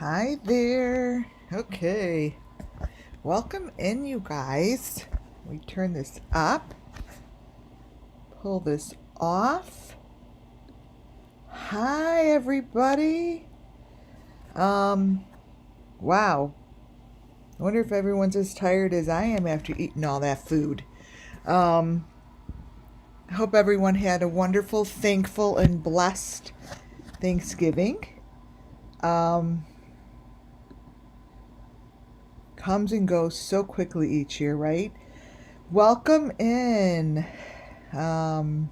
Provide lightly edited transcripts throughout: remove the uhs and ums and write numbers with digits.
Hi there. Okay. Welcome in, you guys. We turn this up. Pull this off. Hi, everybody. Wow. I wonder if everyone's as tired as I am after eating all that food. I hope everyone had a wonderful, thankful, and blessed Thanksgiving. Comes and goes so quickly each year, right? Welcome in. Mine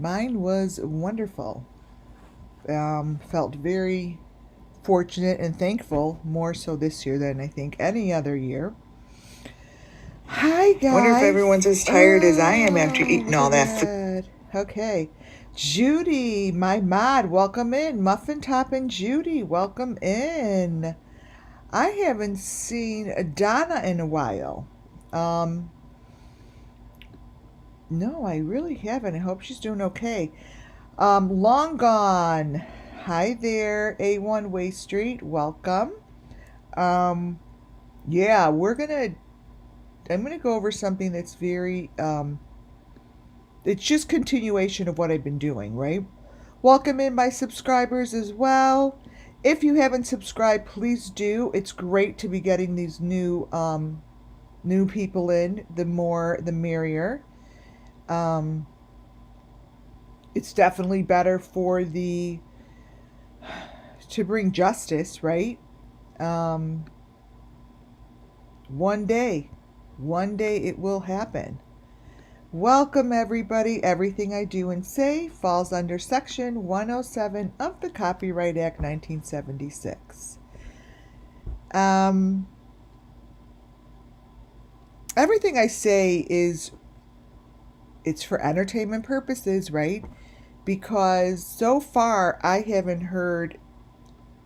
was wonderful. Felt very fortunate and thankful, more so this year than I think any other year. Hi, guys. Wonder if everyone's as tired as I am after eating all that food. Okay. Judy, my mod, welcome in. Muffin Top and Judy, welcome in. I haven't seen Donna in a while. No, I really haven't. I hope she's doing okay. Long Gone. Hi there, A1 Way Street. Welcome. Yeah, I'm gonna go over something that's very, it's just continuation of what I've been doing, right? Welcome in my subscribers as well. If you haven't subscribed, please do. It's great to be getting these new people in. The more, the merrier. It's definitely better for to bring justice, right? One day it will happen. Welcome, everybody. Everything I do and say falls under Section 107 of the Copyright Act 1976. Everything I say it's for entertainment purposes, right? Because so far I haven't heard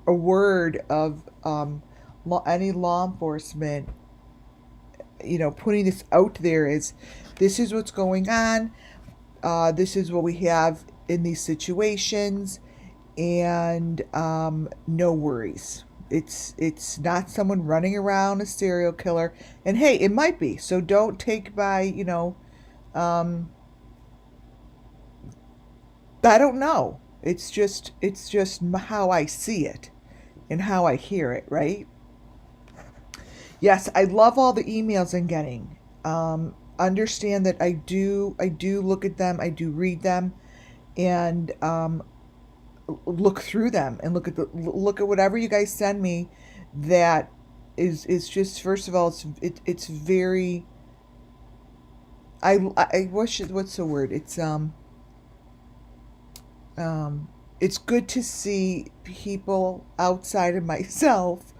a word of any law enforcement, putting this out there as this is what's going on. This is what we have in these situations, and no worries. It's not someone running around a serial killer, and hey, it might be. So don't take by I don't know. It's just how I see it and how I hear it, right? Yes, I love all the emails I'm getting. Understand that I do look at them, I do read them, and look through them and look at whatever you guys send me. That is just, first of all, it's very. What's the word? It's good to see people outside of myself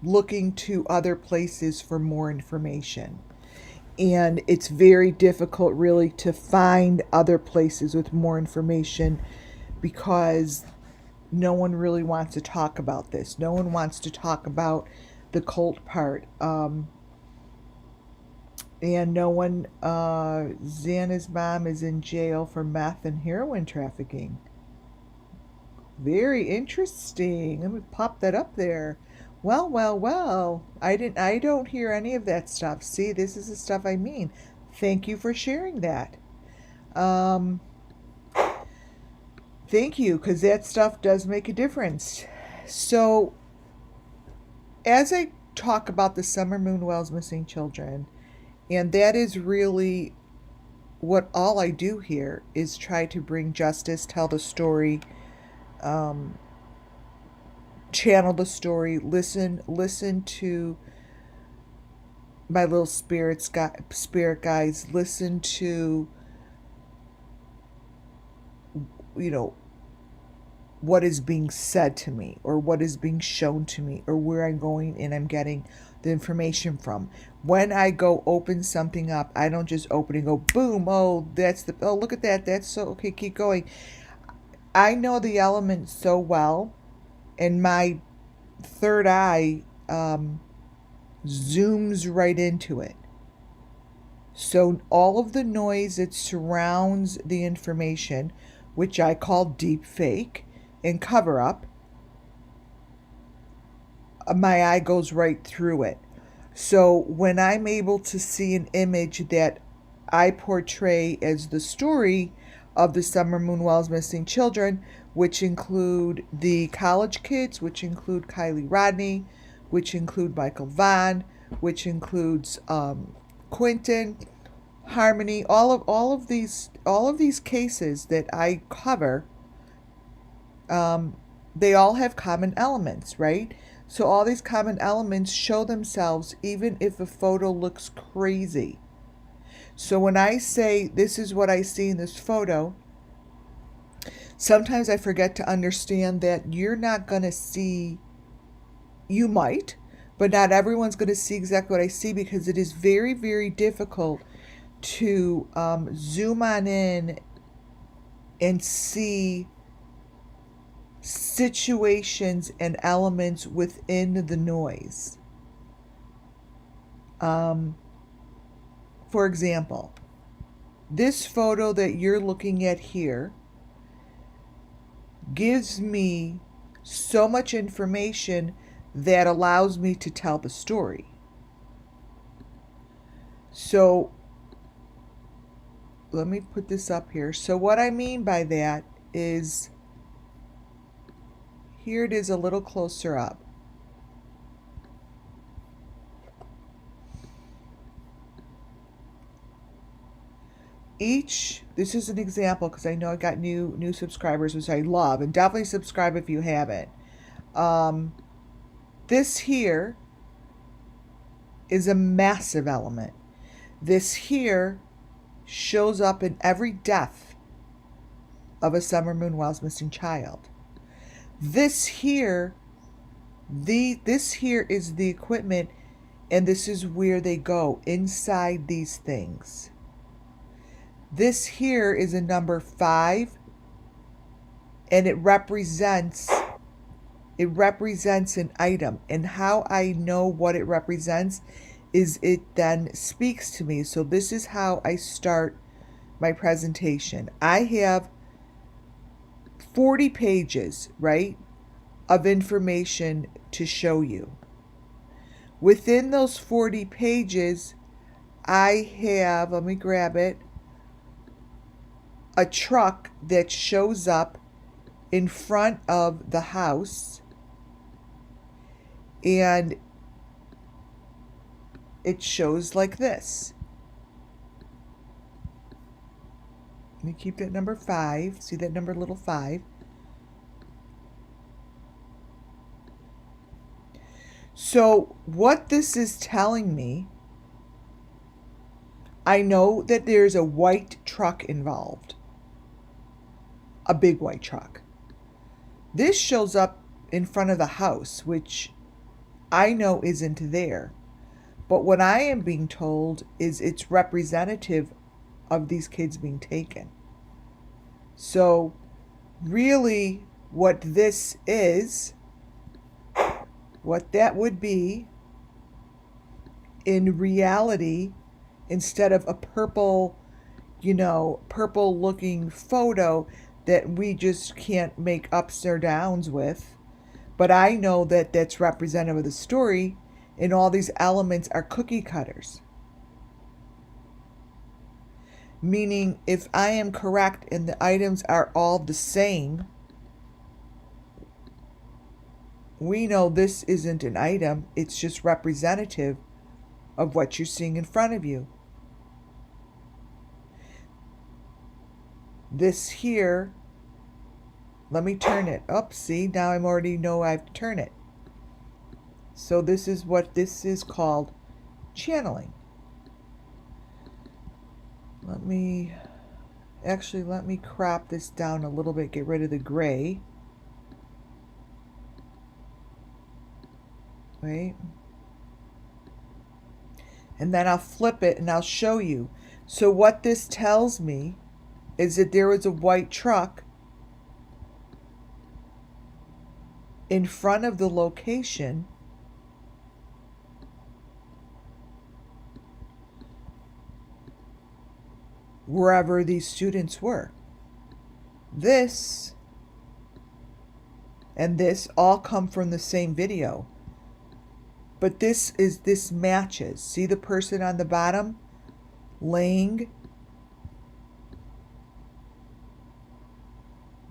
looking to other places for more information. And it's very difficult, really, to find other places with more information because no one really wants to talk about this. No one wants to talk about the cult part. And no one, Xana's mom is in jail for meth and heroin trafficking. Very interesting. Let me pop that up there. Well. I don't hear any of that stuff. See, this is the stuff I mean. Thank you for sharing that. Thank you, because that stuff does make a difference. So, as I talk about the SUMMERWELLS missing children, and that is really what all I do here is try to bring justice, tell the story, channel the story, listen to my little spirit guides, listen to what is being said to me or what is being shown to me or where I'm going and I'm getting the information from. When I go open something up, I don't just open and go boom, oh look at that's so okay, keep going. I know the element so well, and my third eye zooms right into it. So all of the noise that surrounds the information, which I call deep fake and cover up, my eye goes right through it. So when I'm able to see an image that I portray as the story of the Summer Moon Wells missing children, which include the college kids, which include KIELYRODNI, which include Michael Vaughn, which includes Quentin, Harmony, all of these cases that I cover, they all have common elements, right? So all these common elements show themselves even if a photo looks crazy. So when I say this is what I see in this photo, sometimes I forget to understand that you're not going to see, you might, but not everyone's going to see exactly what I see, because it is very, very difficult to zoom on in and see situations and elements within the noise. For example, this photo that you're looking at here gives me so much information that allows me to tell the story. So let me put this up here. So what I mean by that is, here it is a little closer up. This is an example because I know I got new subscribers, which I love, and definitely subscribe if you haven't. This here is a massive element. This here shows up in every death of a Summer Moon Wells missing child. This here is the equipment, and this is where they go, inside these things. This here is a number 5, and it represents an item. And how I know what it represents is it then speaks to me. So this is how I start my presentation. I have 40 pages, right, of information to show you. Within those 40 pages, I have, let me grab it, a truck that shows up in front of the house, and it shows like this. Let me keep that number 5. See that number, little 5? So what this is telling me, I know that there's a white truck involved. A big white truck. This shows up in front of the house, which I know isn't there. But what I am being told is it's representative of these kids being taken. So really what this is, what that would be in reality, instead of a purple looking photo that we just can't make ups or downs with. But I know that that's representative of the story, and all these elements are cookie cutters. Meaning, if I am correct and the items are all the same, we know this isn't an item, it's just representative of what you're seeing in front of you. This here, let me turn it. Oh, see, now I already know I have to turn it. So this is what this is called, channeling. Let me crop this down a little bit, get rid of the gray. Wait. And then I'll flip it and I'll show you. So what this tells me is that there was a white truck in front of the location wherever these students were. This and this all come from the same video. But this matches. See the person on the bottom laying?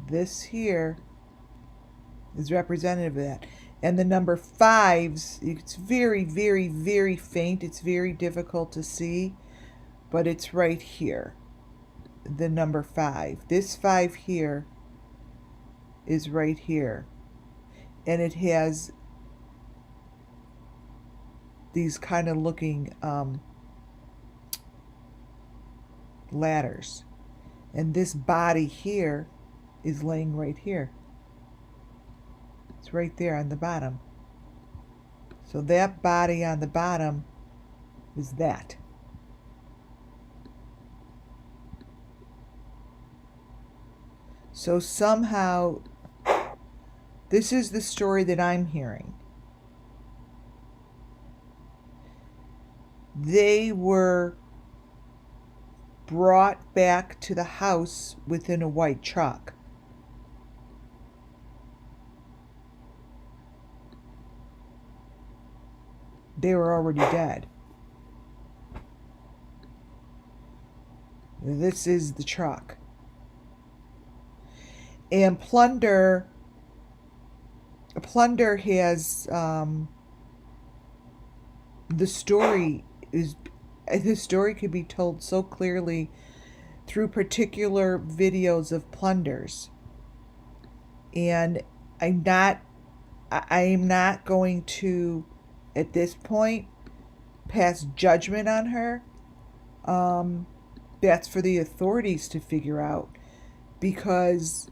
This here is representative of that. And the number 5s, it's very, very, very faint. It's very difficult to see, but it's right here. The number 5. This 5 here is right here. And it has these kind of looking ladders. And this body here is laying right here. It's right there on the bottom. So that body on the bottom is that. So somehow, this is the story that I'm hearing. They were brought back to the house within a white truck. They were already dead. This is the truck. And Plunder has the story could be told so clearly through particular videos of Plunders. And I am not going to, at this point, pass judgment on her. That's for the authorities to figure out, because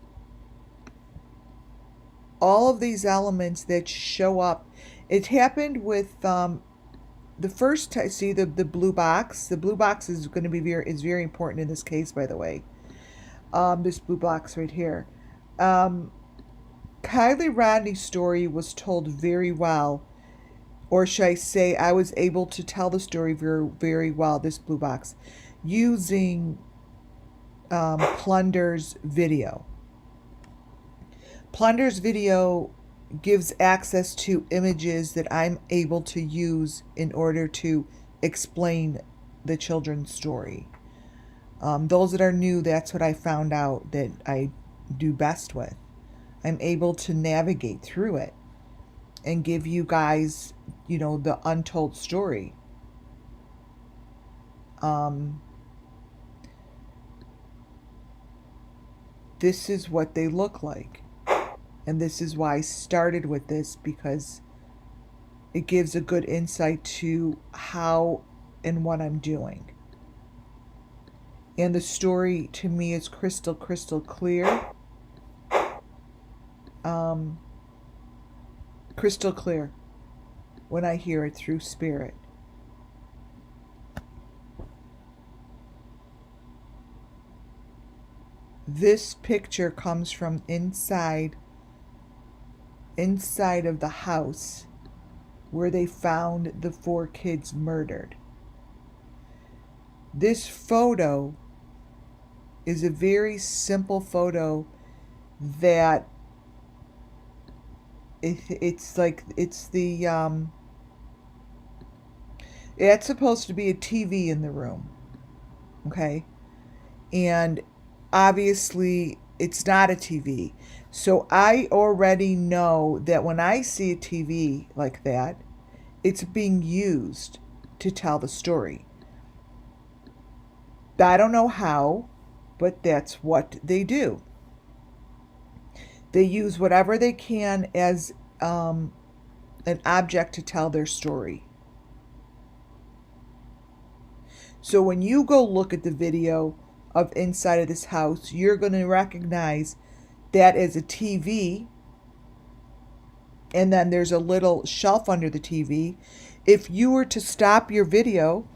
all of these elements that show up, it happened with the first time. See the blue box. The blue box is going to be very important in this case, by the way. This blue box right here. KIELYRODNI's story was told very well, or should I say, I was able to tell the story very, very well, this blue box, using Plunder's video. Plunder's video gives access to images that I'm able to use in order to explain the children's story. Those that are new, that's what I found out that I do best with. I'm able to navigate through it and give you guys, the untold story. This is what they look like. And this is why I started with this, because it gives a good insight to how and what I'm doing. And the story to me is crystal, crystal clear. Crystal clear when I hear it through spirit. This picture comes from inside of the house where they found the 4 kids murdered. This photo is a very simple photo that it's supposed to be a TV in the room, okay? And obviously it's not a TV. So I already know that when I see a TV like that, it's being used to tell the story. I don't know how, but that's what they do. They use whatever they can as an object to tell their story. So when you go look at the video of inside of this house, you're going to recognize that as a TV, and then there's a little shelf under the TV. If you were to stop your video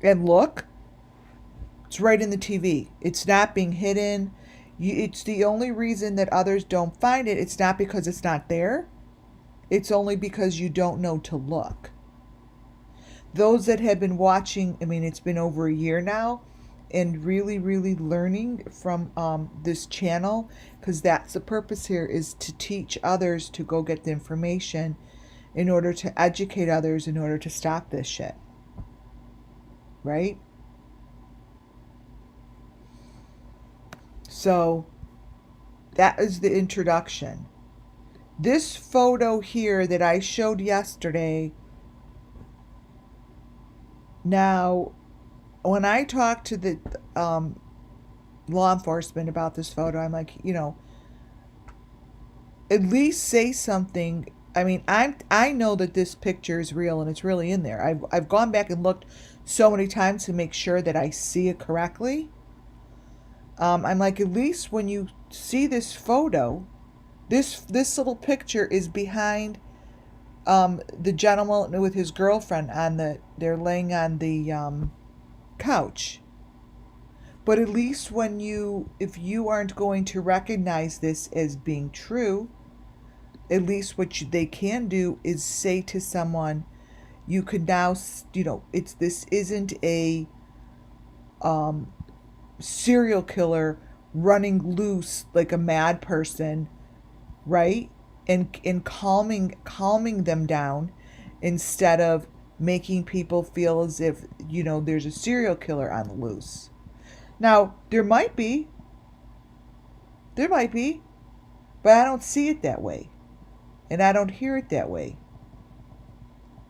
and look, it's right in the TV. It's not being hidden. It's the only reason that others don't find it. It's not because it's not there. It's only because you don't know to look. Those that have been watching, it's been over a year now, and really, really learning from this channel, because that's the purpose here, is to teach others to go get the information in order to educate others in order to stop this shit. Right? So that is the introduction. This photo here that I showed yesterday, now, when I talked to the law enforcement about this photo, I'm like, at least say something. I mean, I know that this picture is real and it's really in there. I've gone back and looked so many times to make sure that I see it correctly. I'm like, at least when you see this photo, this little picture is behind the gentleman with his girlfriend they're laying on the couch. But at least if you aren't going to recognize this as being true, at least what they can do is say to someone, you could now, this isn't a serial killer running loose like a mad person, right? And calming them down instead of making people feel as if, there's a serial killer on the loose. Now, there might be, but I don't see it that way. And I don't hear it that way.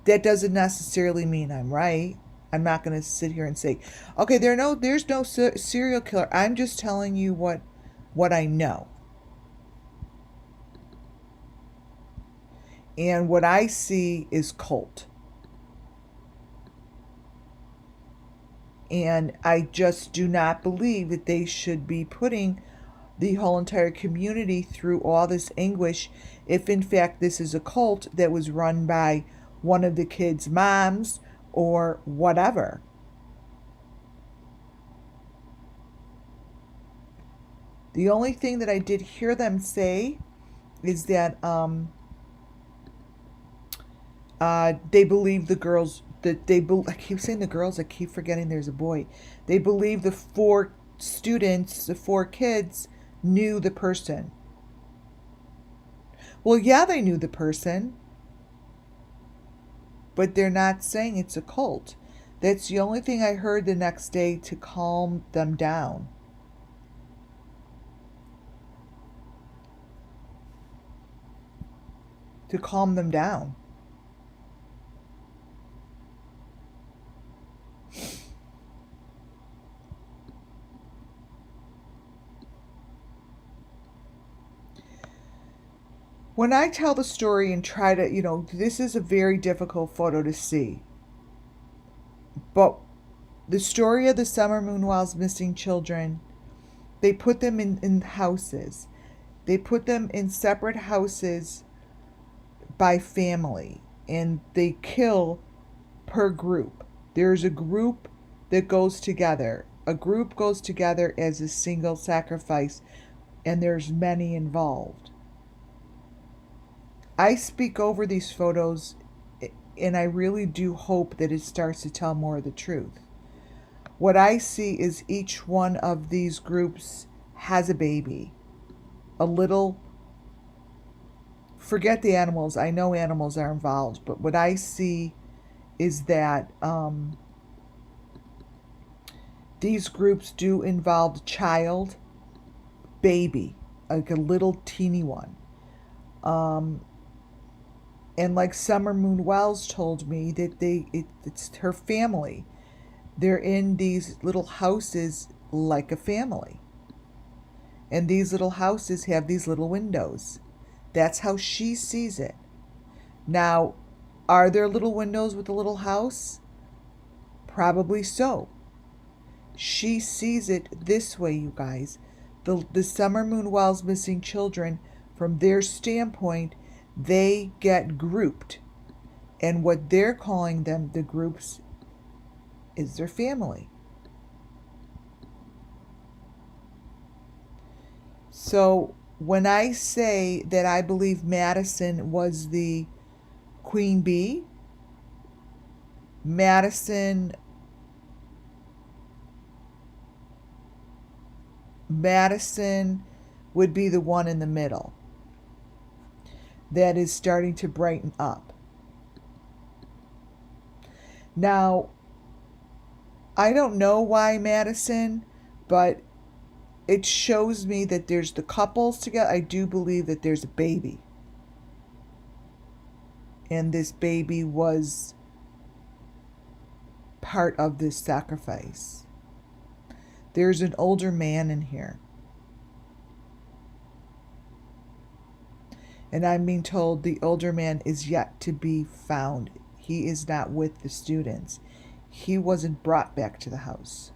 That doesn't necessarily mean I'm right. I'm not going to sit here and say, okay, there's no serial killer. I'm just telling you what I know. And what I see is cult. And I just do not believe that they should be putting the whole entire community through all this anguish if in fact this is a cult that was run by one of the kids' moms or whatever. The only thing that I did hear them say is that they believe the girls, I keep saying the girls, I keep forgetting there's a boy. They believe the 4 kids knew the person. Well, yeah, they knew the person, but they're not saying it's a cult. That's the only thing I heard the next day to calm them down. To calm them down. When I tell the story and try to, this is a very difficult photo to see. But the story of the Summerwells missing children, they put them in houses. They put them in separate houses by family. And they kill per group. There's a group that goes together. A group goes together as a single sacrifice. And there's many involved. I speak over these photos, and I really do hope that it starts to tell more of the truth. What I see is each one of these groups has a baby. A little, forget the animals, I know animals are involved, but what I see is that these groups do involve child, baby, like a little teeny one. And like Summerwells told me that it's her family. They're in these little houses like a family. And these little houses have these little windows. That's how she sees it. Now, are there little windows with a little house? Probably so. She sees it this way, you guys. The Summerwells missing children, from their standpoint, they get grouped. And what they're calling them, the groups, is their family. So when I say that I believe Madison was the queen bee, Madison Madison would be the one in the middle that is starting to brighten up. Now, I don't know why Madison, but it shows me that there's the couples together. I do believe that there's a baby. And this baby was part of this sacrifice. There's an older man in here. And I'm being told the older man is yet to be found. He is not with the students. He wasn't brought back to the house.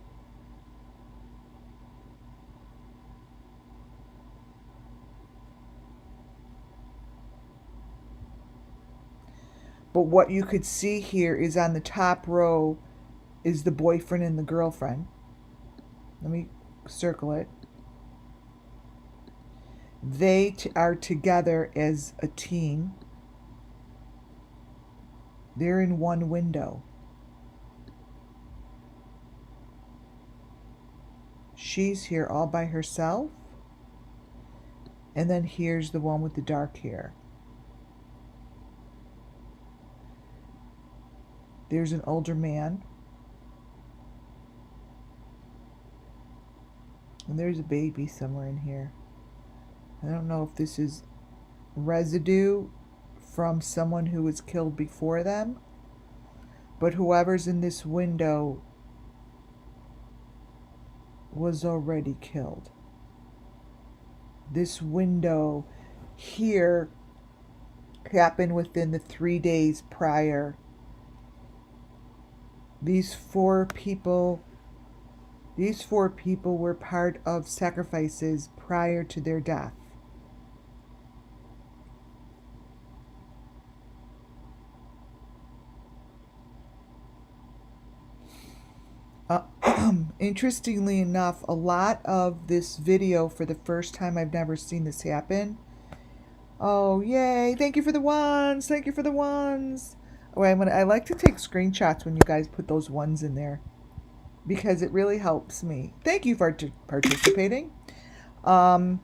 But what you could see here is on the top row is the boyfriend and the girlfriend. Let me circle it. They are together as a team. They're in one window. She's here all by herself. And then here's the one with the dark hair. There's an older man. And there's a baby somewhere in here. I don't know if this is residue from someone who was killed before them, but whoever's in this window was already killed. This window here happened within the 3 days prior. These four people were part of sacrifices prior to their death. Interestingly enough, a lot of this video, for the first time, I've never seen this happen. Oh, yay. Thank you for the ones. Thank you for the ones. Oh, I like to take screenshots when you guys put those ones in there, because it really helps me. Thank you for participating. For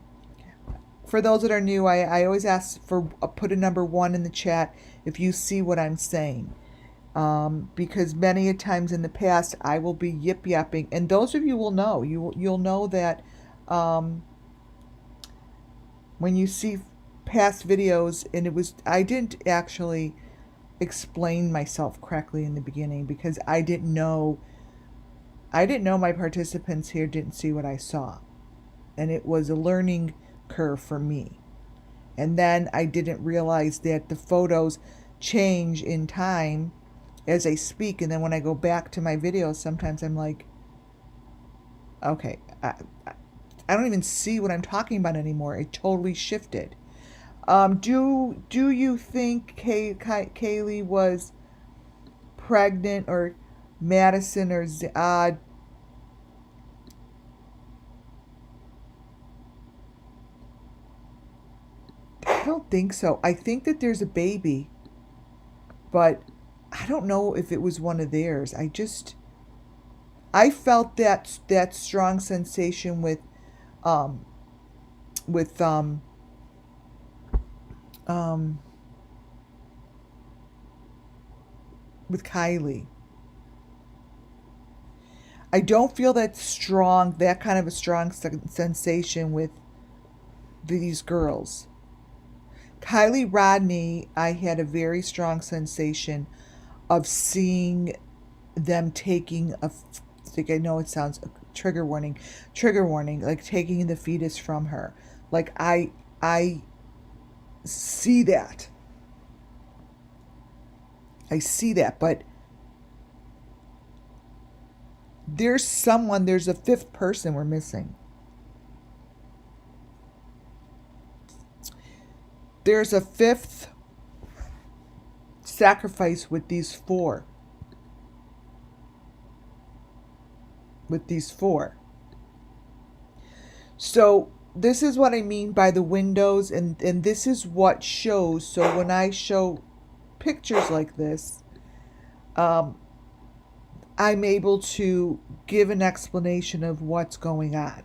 those that are new, I always ask for put a number 1 in the chat if you see what I'm saying. Because many a times in the past I will be yip-yapping, and those of you will know. You'll know that when you see past videos, and I didn't actually explain myself correctly in the beginning because I didn't know my participants here didn't see what I saw, and it was a learning curve for me. And then I didn't realize that the photos change in time as I speak, and then when I go back to my videos, sometimes I'm like, okay, I don't even see what I'm talking about anymore. It totally shifted. Do you think Kaylee was pregnant, or Madison, or I don't think so. I think that there's a baby, but I don't know if it was one of theirs. I felt that strong sensation with Kylie. I don't feel that kind of a strong sensation with these girls. KIELYRODNI, I had a very strong sensation of seeing them taking I know it sounds trigger warning, like taking the fetus from her. Like I see that. But there's a fifth person we're missing. There's a fifth sacrifice with these four. So this is what I mean by the windows, and this is what shows. So when I show pictures like this, I'm able to give an explanation of what's going on.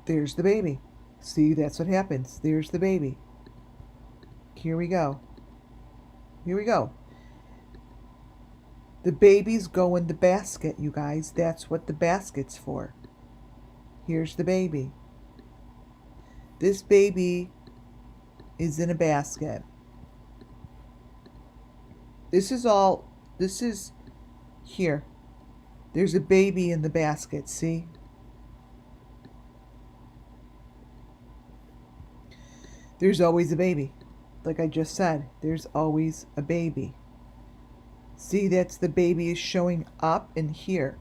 There's the baby. See, that's what happens. There's the baby. Here we go. Here we go. The babies go in the basket, you guys. That's what the basket's for. Here's the baby. This baby is in a basket. This is here. There's a baby in the basket, see? There's always a baby. Like I just said, there's always a baby. See, that's the baby is showing up in here.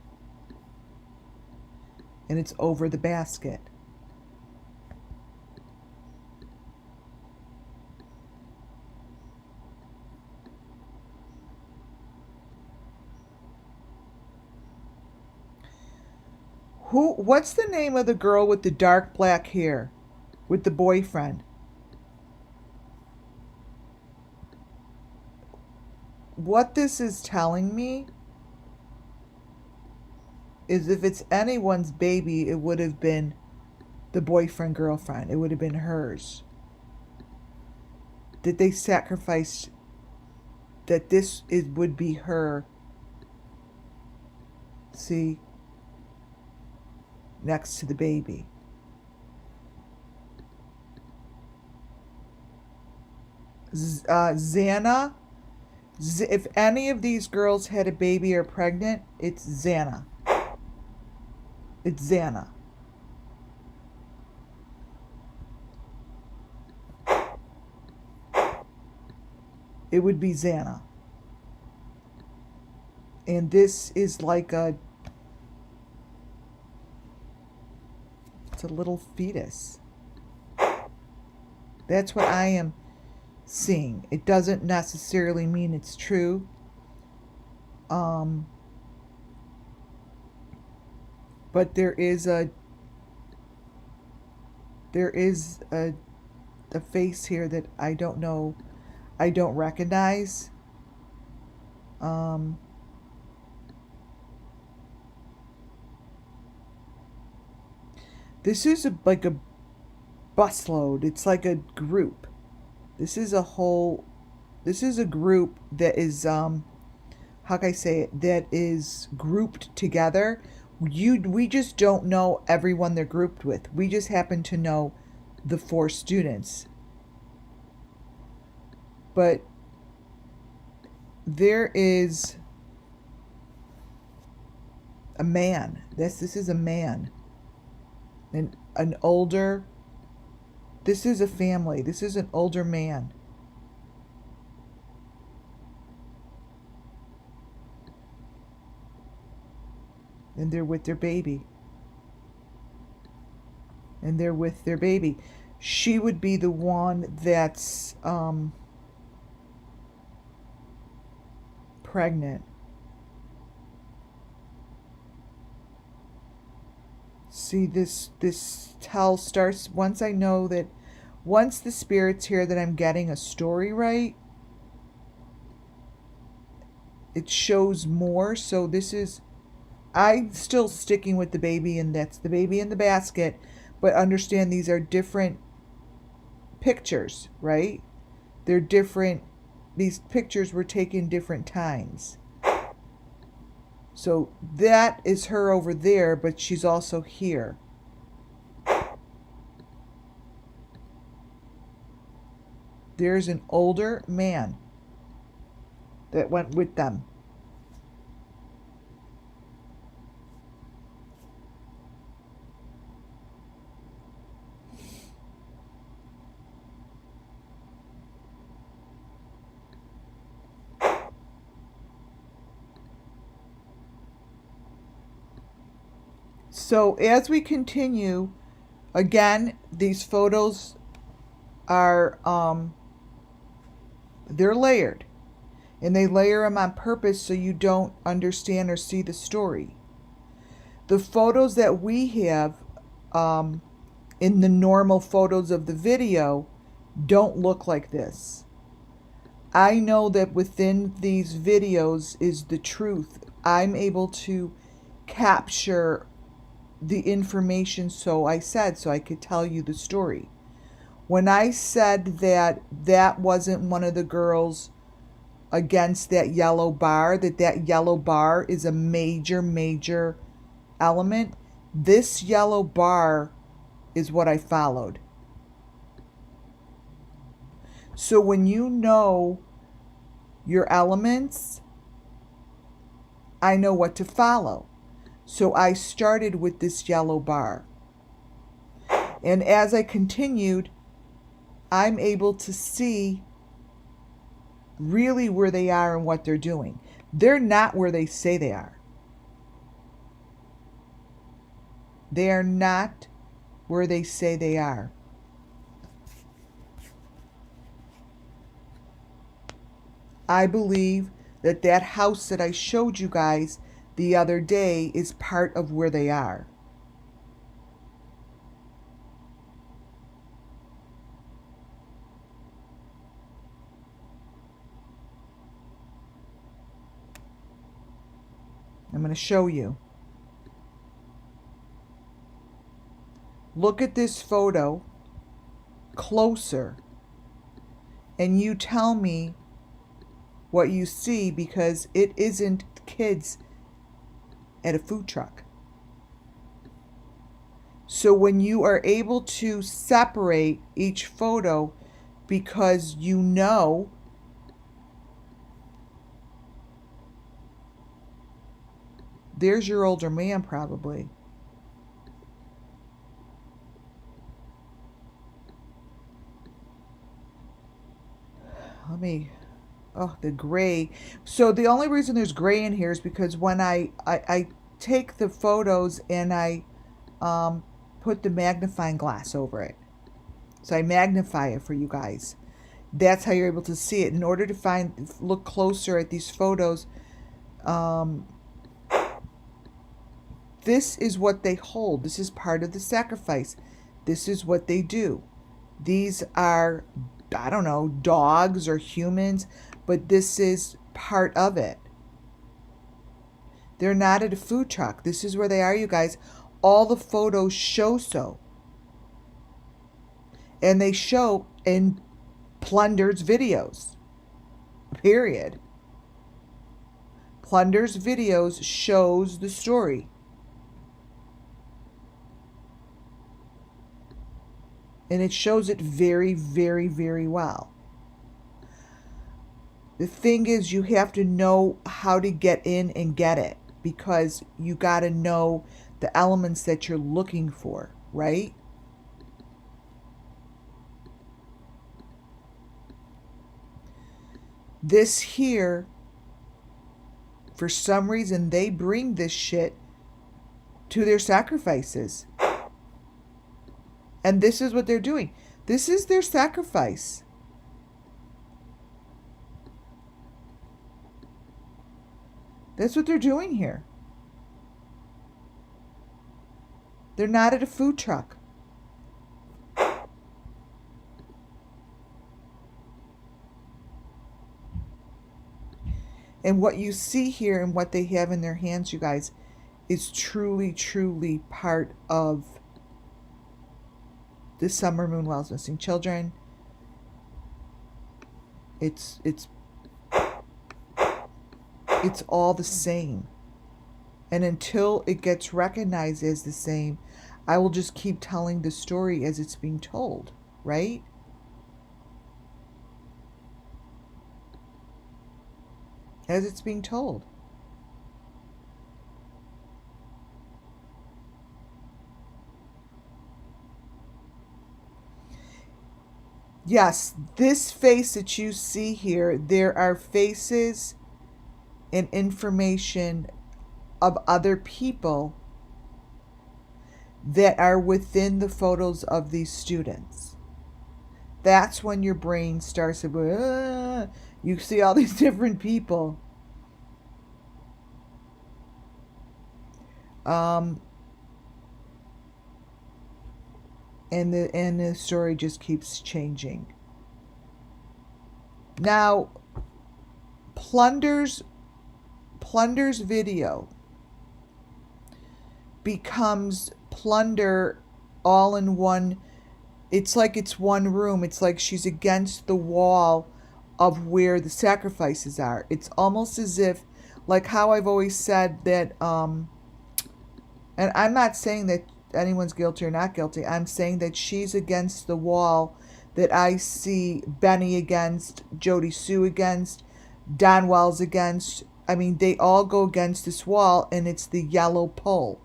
And it's over the basket. What's the name of the girl with the dark black hair? With the boyfriend? What this is telling me is if it's anyone's baby, it would have been the boyfriend, girlfriend. It would have been hers. That they sacrificed, that would be her. See? Next to the baby. Xana. If any of these girls had a baby or pregnant, it's Xana. It's Xana. It would be Xana. And this is like it's a little fetus. That's what I am seeing. It doesn't necessarily mean it's true. But there is a face here that I don't know, I don't recognize. This is like a busload. It's like a group. This is a group that is, how can I say it, that is grouped together. We just don't know everyone they're grouped with. We just happen to know the 4 students. But there is a man. This is a man. And an older, this is a family. This is an older man. And they're with their baby. And they're with their baby. She would be the one that's pregnant. See, this tell starts, once I know that, once the spirit's here that I'm getting a story right, it shows more. So this is, I'm still sticking with the baby, and that's the baby in the basket, but understand these are different pictures, right? They're different, these pictures were taken different times. So that is her over there, but she's also here. There's an older man that went with them. So as we continue, again, these photos are, they're layered. And they layer them on purpose so you don't understand or see the story. The photos that we have in the normal photos of the video don't look like this. I know that within these videos is the truth. I'm able to capture the information, so I could tell you the story. When I said that that wasn't one of the girls against that yellow bar, that yellow bar is a major, major element, this yellow bar is what I followed. So when you know your elements, I know what to follow. So I started with this yellow bar. And as I continued, I'm able to see really where they are and what they're doing. They're not where they say they are. They are not where they say they are. I believe that that house that I showed you guys the other day is part of where they are. I'm going to show you. Look at this photo closer and you tell me what you see, because it isn't kids at a food truck. So when you are able to separate each photo, because you know there's your older man probably. The gray. So the only reason there's gray in here is because when I take the photos and I put the magnifying glass over it. So I magnify it for you guys. That's how you're able to see it. In order to look closer at these photos, this is what they hold. This is part of the sacrifice. This is what they do. These are, I don't know, dogs or humans, but this is part of it. They're not at a food truck. This is where they are, you guys. All the photos show so. And they show in Plunder's videos. Period. Plunder's videos shows the story. And it shows it very, very, very well. The thing is, you have to know how to get in and get it, because you got to know the elements that you're looking for, right? This here, for some reason, they bring this shit to their sacrifices. And this is what they're doing. This is their sacrifice. That's what they're doing here. They're not at a food truck. And what you see here and what they have in their hands, you guys, is truly, truly part of the SUMMERWELLS Missing Children. It's all the same. And until it gets recognized as the same, I will just keep telling the story as it's being told, right? As it's being told. Yes, this face that you see here, there are faces and information of other people that are within the photos of these students. That's when your brain starts to go, you see all these different people. And the story just keeps changing. Now, Plunder's video becomes plunder all in one. It's like it's one room. It's like she's against the wall of where the sacrifices are. It's almost as if, like how I've always said that, and I'm not saying that anyone's guilty or not guilty. I'm saying that she's against the wall that I see Benny against, Jody Sue against, Don Wells against. I mean, they all go against this wall, and it's the yellow pole.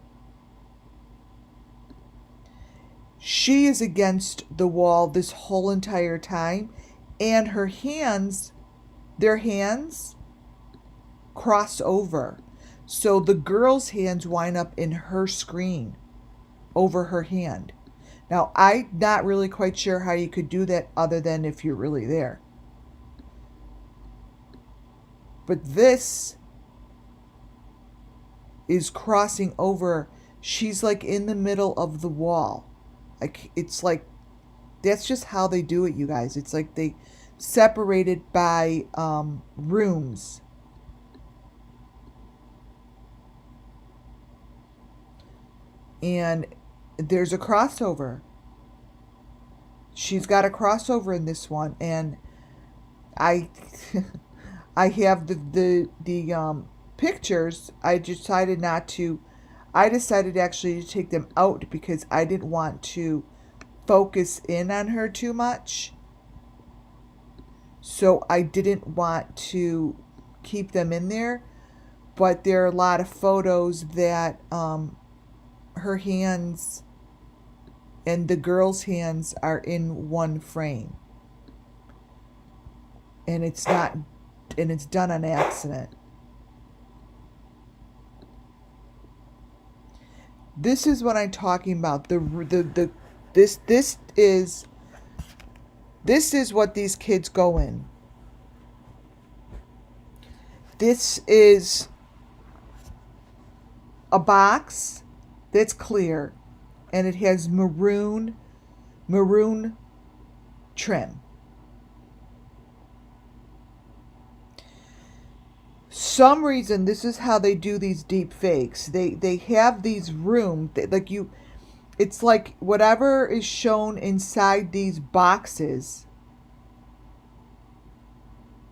She is against the wall this whole entire time, and her hands, their hands cross over. So the girl's hands wind up in her screen over her hand. Now, I'm not really quite sure how you could do that other than if you're really there. But this is crossing over. She's like in the middle of the wall. Like, it's like, that's just how they do it, you guys. It's like they separated by rooms. And there's a crossover. She's got a crossover in this one, and I I have the pictures. I decided actually to take them out because I didn't want to focus in on her too much. So I didn't want to keep them in there, but there are a lot of photos that her hands and the girl's hands are in one frame. And it's done on accident. This is what I'm talking about. This is what these kids go in. This is a box that's clear, and it has maroon trim. Some reason, this is how they do these deep fakes. They have these rooms, it's like whatever is shown inside these boxes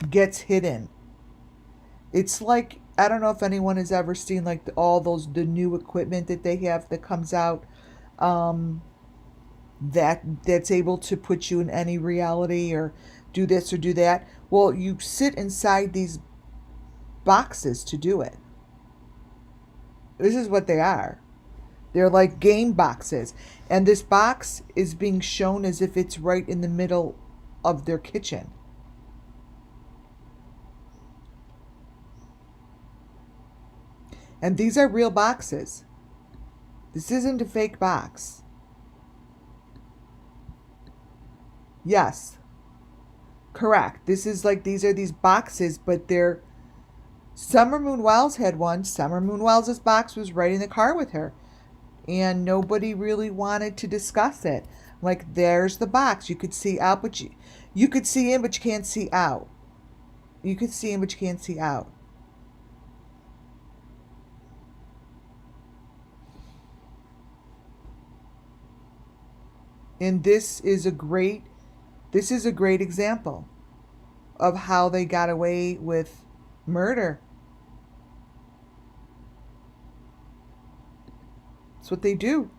gets hidden. It's like, I don't know if anyone has ever seen like the new equipment that they have that comes out, that's able to put you in any reality or do this or do that. Well, you sit inside these boxes to do it. This is what they are. They're like game boxes. And this box is being shown as if it's right in the middle of their kitchen. And these are real boxes. This isn't a fake box. Yes. Correct. This is like, these are these boxes, but they're, Summer Moon Wells had one. Summer Moon Wells' box was right in the car with her. And nobody really wanted to discuss it. Like, there's the box. You could see out, but you could see in, but you can't see out. You could see in, but you can't see out. And this is a great example of how they got away with murder. That's what they do.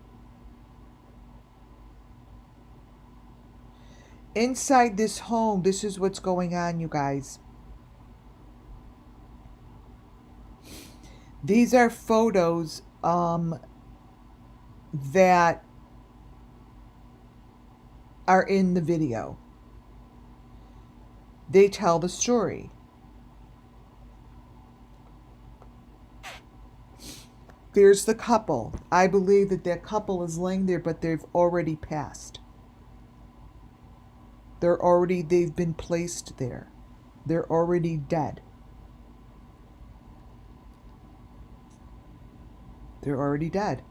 Inside this home, this is what's going on, you guys. These are photos that are in the video. They tell the story. There's the couple. I believe that couple is laying there, but they've already passed. They've been placed there. They're already dead. They're already dead.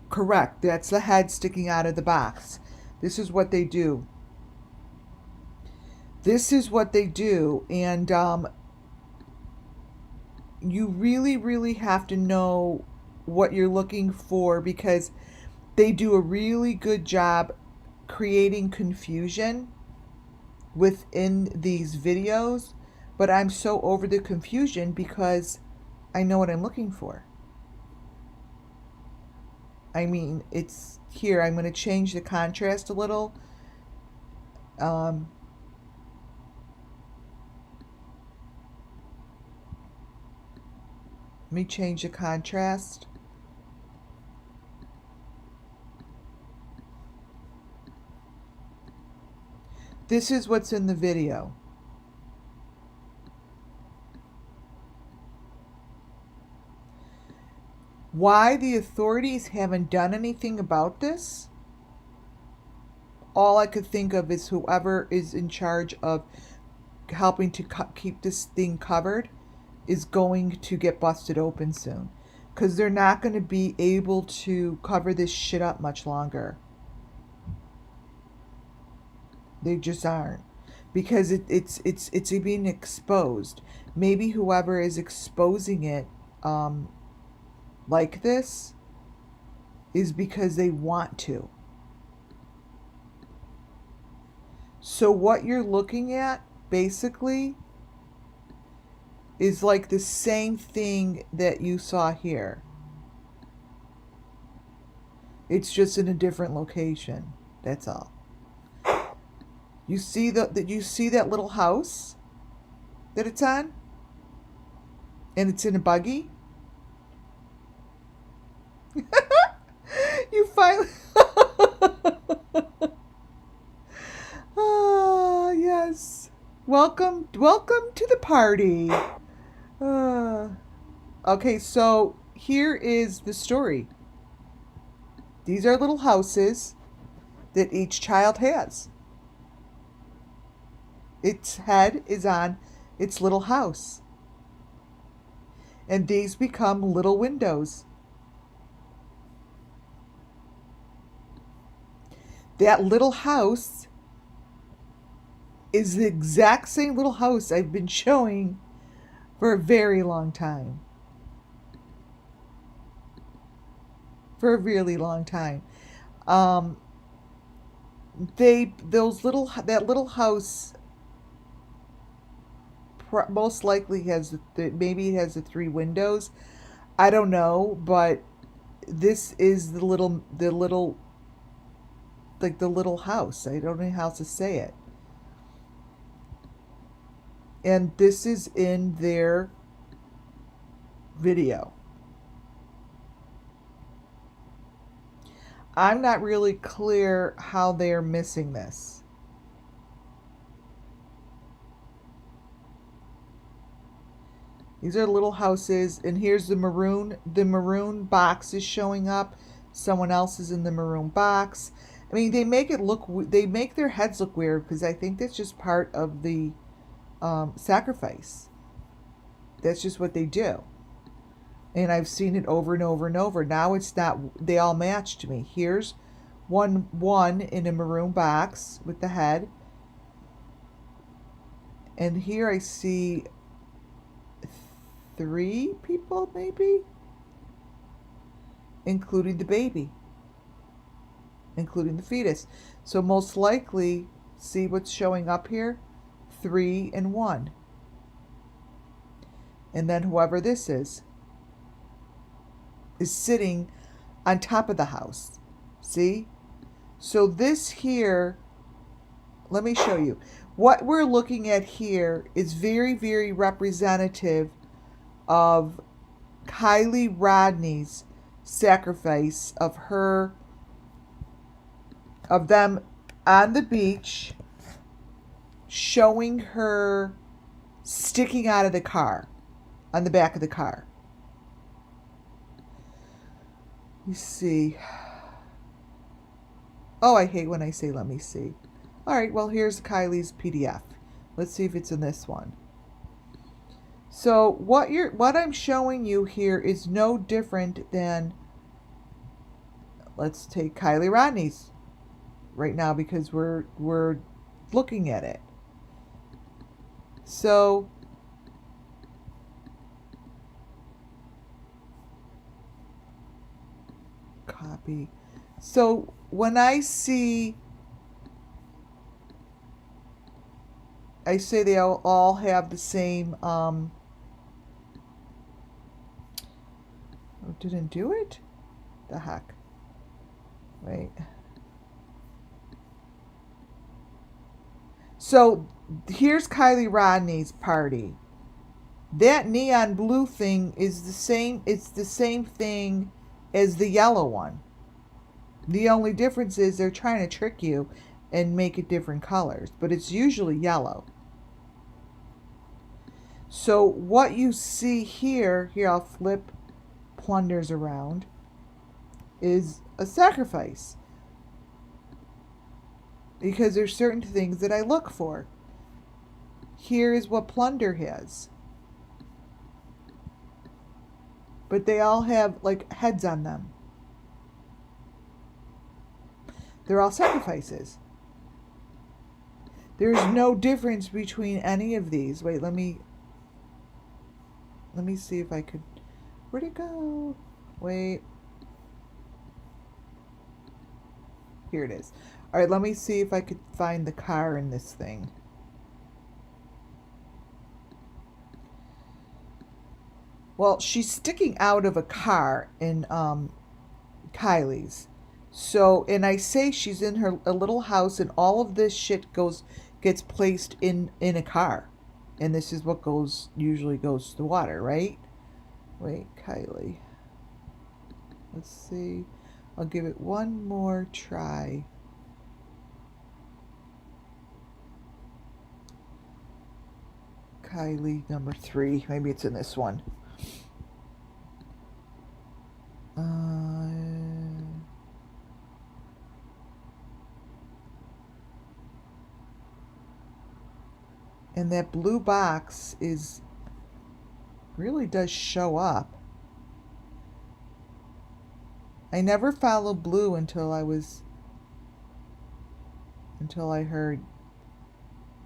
Correct. That's the head sticking out of the box. This is what they do. This is what they do. And you really, really have to know what you're looking for, because they do a really good job creating confusion within these videos. But I'm so over the confusion because I know what I'm looking for. I mean, it's here. I'm going to change the contrast a little. Um, Let me change the contrast. This is what's in the video. Why the authorities haven't done anything about this? All I could think of is whoever is in charge of helping to keep this thing covered is going to get busted open soon, because they're not going to be able to cover this shit up much longer. They just aren't, because it's being exposed. Maybe whoever is exposing it like this is because they want to. So what you're looking at basically is like the same thing that you saw here. It's just in a different location. That's all. You see that little house that it's on? And it's in a buggy? You finally Ah, yes. Welcome to the party. Okay, so here is the story. These are little houses that each child has. Its head is on its little house. And these become little windows. That little house is the exact same little house I've been showing for a very long time. For a really long time. That little house most likely has maybe it has the 3 windows. I don't know, but this is the little like the little house. I don't know how to say it. And this is in their video. I'm not really clear how they're missing this. These are little houses, and here's the maroon box is showing up. Someone else is in the maroon box. I mean, they make their heads look weird, because I think that's just part of the sacrifice. That's just what they do. And I've seen it over and over and over. Now it's not, they all match to me. Here's one in a maroon box with the head. And here I see 3 people, maybe, including the baby, including the fetus. So most likely, see what's showing up here? 3 and 1. And then whoever this is sitting on top of the house. See? So this here, let me show you. What we're looking at here is very, very representative of KIELYRODNI's sacrifice of them on the beach, showing her sticking out of the car, on the back of the car. You see. Oh, I hate when I say let me see. All right, well, here's Kylie's PDF. Let's see if it's in this one. So what I'm showing you here is no different than, let's take KIELYRODNI's right now because we're looking at it. So copy. So when I say they all have the same, oh, didn't do it? The heck? Wait. So here's KIELYRODNI's party. That neon blue thing is the same, it's the same thing as the yellow one. The only difference is they're trying to trick you and make it different colors, but it's usually yellow. So what you see here, I'll flip plunders around, is a sacrifice. Because there's certain things that I look for. Here is what plunder has. But they all have like heads on them. They're all sacrifices. There's no difference between any of these. Wait, let me see if I could. Where'd it go? Wait. Here it is. All right, let me see if I could find the car in this thing. Well, she's sticking out of a car in Kylie's. So, and I say she's in a little house, and all of this shit gets placed in a car, and this is what usually goes to the water, right? Wait, Kylie. Let's see. I'll give it one more try. Kylie number 3. Maybe it's in this one. And that blue box really does show up. I never followed blue until I heard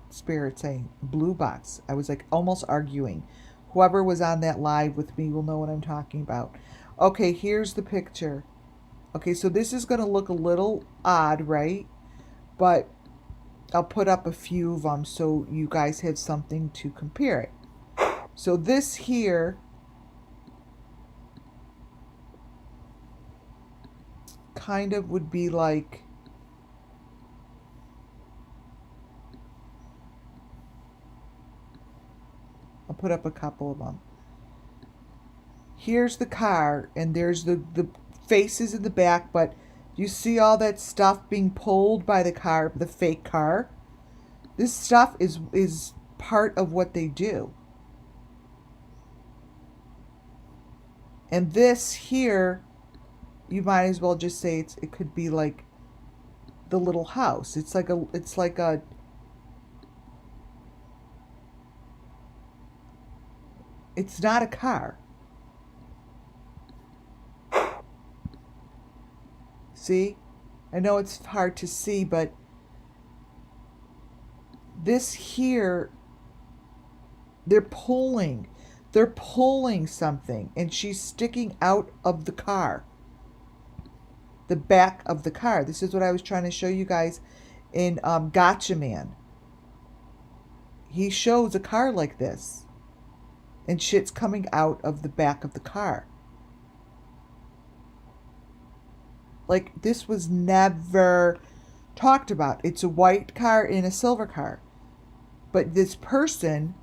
Spirit saying blue box. I was like almost arguing. Whoever was on that live with me will know what I'm talking about. Okay, here's the picture. Okay, so this is going to look a little odd, right? But I'll put up a few of them so you guys have something to compare it. So this here kind of would be like, I'll put up a couple of them. Here's the car, and there's the faces in the back, but you see all that stuff being pulled by the car, the fake car? This stuff is part of what they do. And this here, you might as well just say it could be like the little house. It's like a it's not a car. See? I know it's hard to see, but this here, they're pulling something, and she's sticking out of the car. The back of the car. This is what I was trying to show you guys in Gotcha Man. He shows a car like this, and shit's coming out of the back of the car. Like, this was never talked about. It's a white car and a silver car. But this person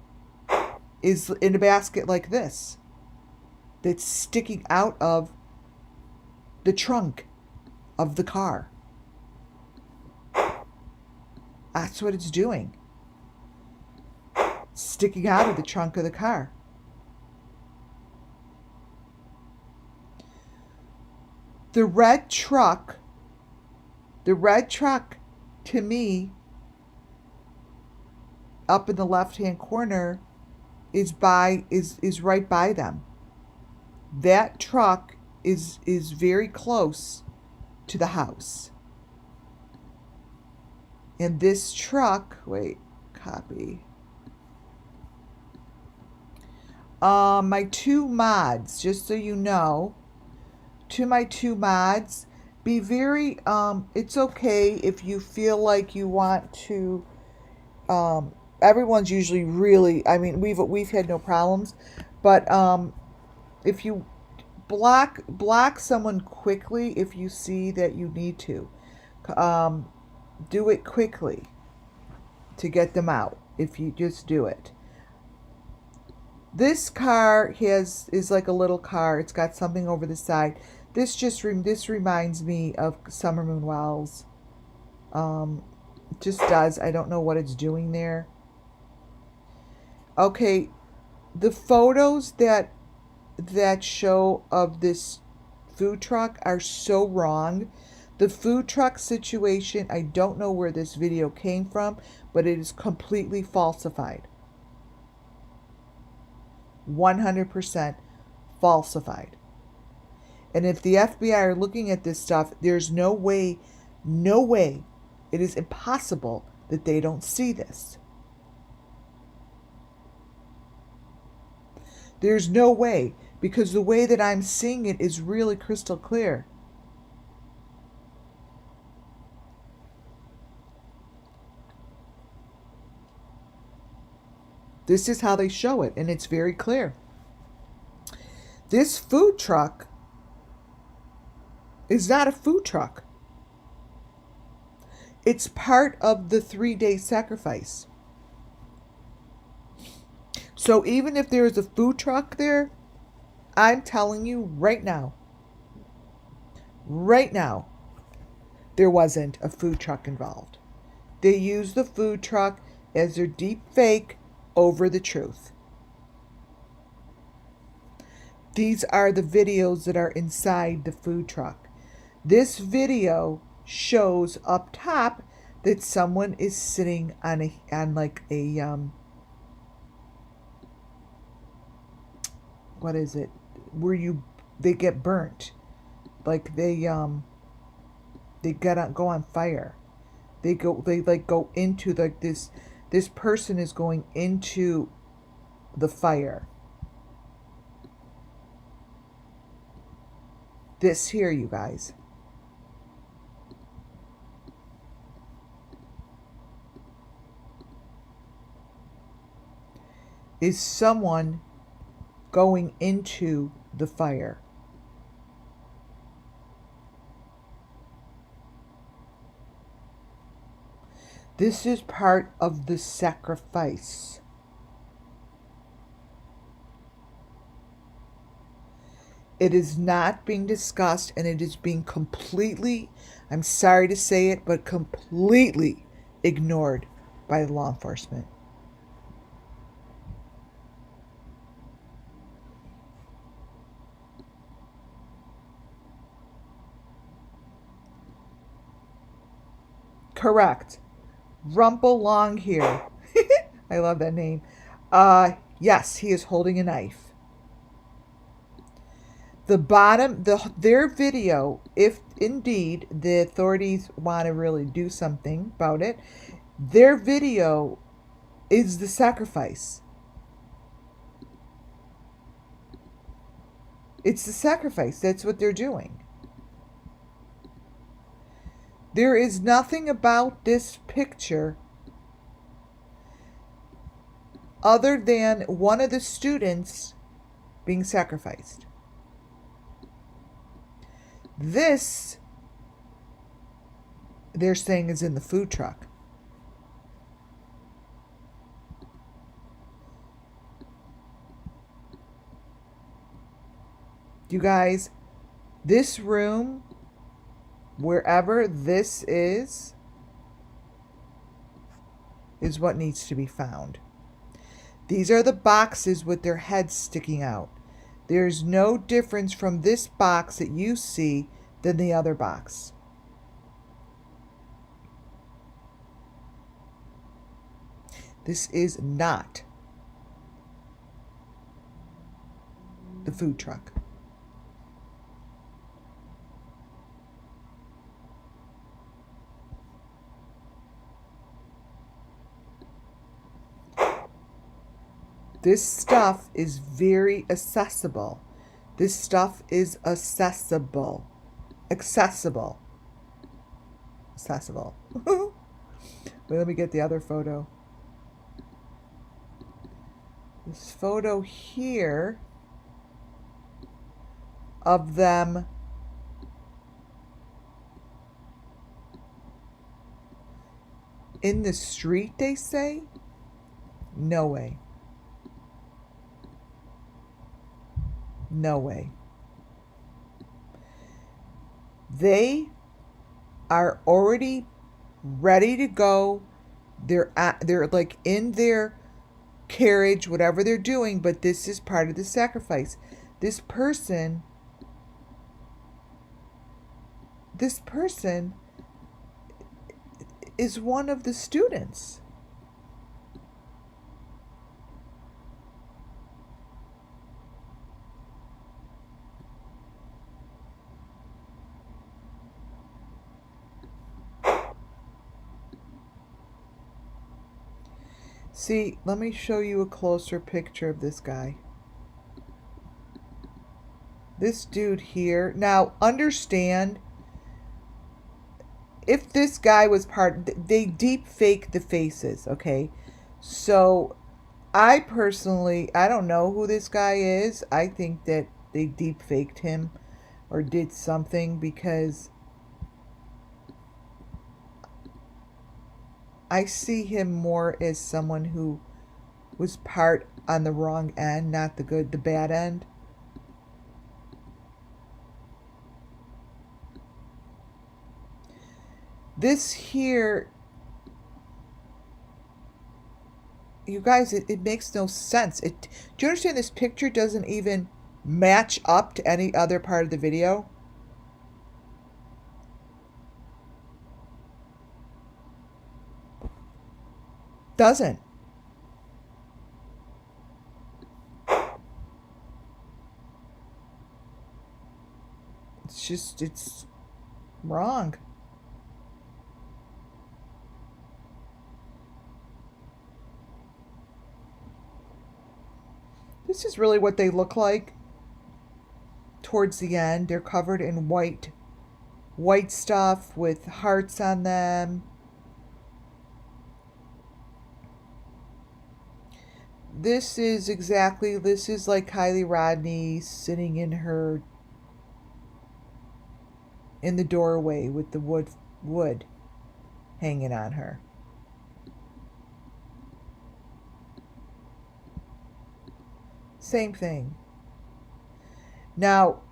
is in a basket like this, that's sticking out of the trunk of the car. That's what it's doing. Sticking out of the trunk of the car. The red truck, to me, up in the left-hand corner, is right by them. That truck is very close to the house. And this truck, wait, copy. My 2 mods, just so you know, to my two mods, be very, it's okay if you feel like you want to, everyone's usually really, I mean, we've had no problems, but, if you block someone quickly, if you see that you need to, do it quickly to get them out, if you just do it. This car is like a little car. It's got something over the side. This reminds me of SUMMERWELLS. Just does. I don't know what it's doing there. Okay, the photos that show of this food truck are so wrong. The food truck situation, I don't know where this video came from, but it is completely falsified. 100% falsified. And if the FBI are looking at this stuff, there's no way, it is impossible that they don't see this. There's no way, because the way that I'm seeing it is really crystal clear. This is how they show it, and it's very clear. This food truck is not a food truck. It's part of the 3-day sacrifice. So even if there is a food truck there, I'm telling you right now, there wasn't a food truck involved. They used the food truck as their deep fake over the truth. These are the videos that are inside the food truck. This video shows up top that someone is sitting on like a what is it? Where they get burnt. Like they go on fire. They go into like this person is going into the fire. This here, you guys. Is someone going into the fire. This is part of the sacrifice. It is not being discussed, and it is being completely, I'm sorry to say it, but completely ignored by law enforcement. Correct. Rumple Long here. I love that name. Yes, he is holding a knife. The bottom, their video, if indeed the authorities want to really do something about it, their video is the sacrifice. It's the sacrifice. That's what they're doing. There is nothing about this picture other than one of the students being sacrificed. This, they're saying, is in the food truck. You guys, this room, wherever this is what needs to be found. These are the boxes with their heads sticking out. There's no difference from this box that you see than the other box. This is not the food truck. This stuff is very accessible This stuff is accessible. Accessible. Accessible. Wait, let me get the other photo. This photo here of them in the street, they say? No way. No way. They are already ready to go. They're like in their carriage, whatever they're doing, but this is part of the sacrifice. This person is one of the students. See, let me show you a closer picture of this guy. This dude here. Now, understand, if this guy was they deep fake the faces, okay? So, I personally, I don't know who this guy is. I think that they deep faked him or did something, because I see him more as someone who was part on the wrong end, not the bad end. This here, you guys, it makes no sense. Do you understand this picture doesn't even match up to any other part of the video? Doesn't. It's wrong. This is really what they look like towards the end. They're covered in white stuff with hearts on them. This is like KIELYRODNI sitting in the doorway with the wood hanging on her. Same thing. Now,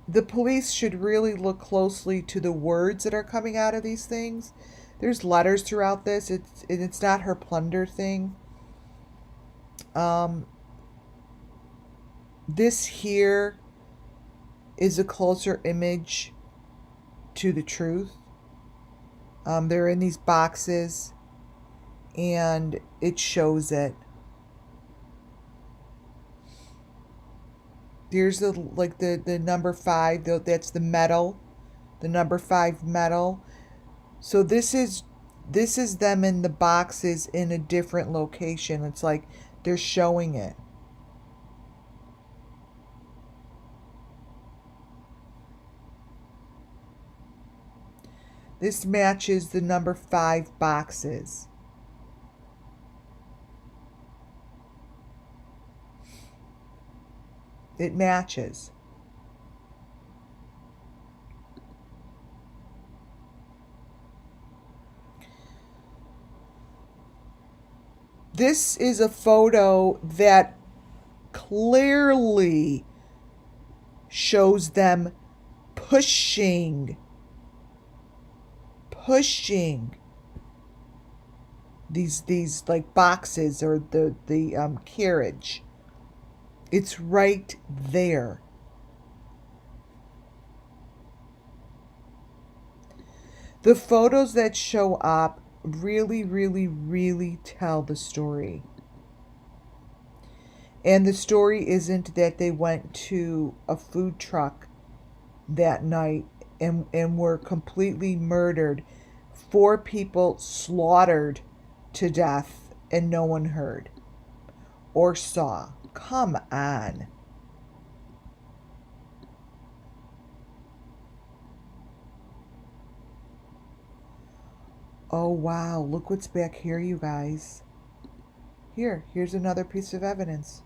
the police should really look closely to the words that are coming out of these things. There's letters throughout this. It's not her plunder thing. This here is a closer image to the truth. They're in these boxes, and it shows it. There's the number 5. That's the metal, the number 5 metal. So this is them in the boxes in a different location. It's like they're showing it. This matches the number 5 boxes. It matches. This is a photo that clearly shows them pushing these like boxes or the carriage. It's right there. The photos that show up really tell the story. And the story isn't that they went to a food truck that night and were completely murdered. 4 people slaughtered to death and no one heard or saw. Come on. Oh, wow. Look what's back here, you guys. Here's another piece of evidence.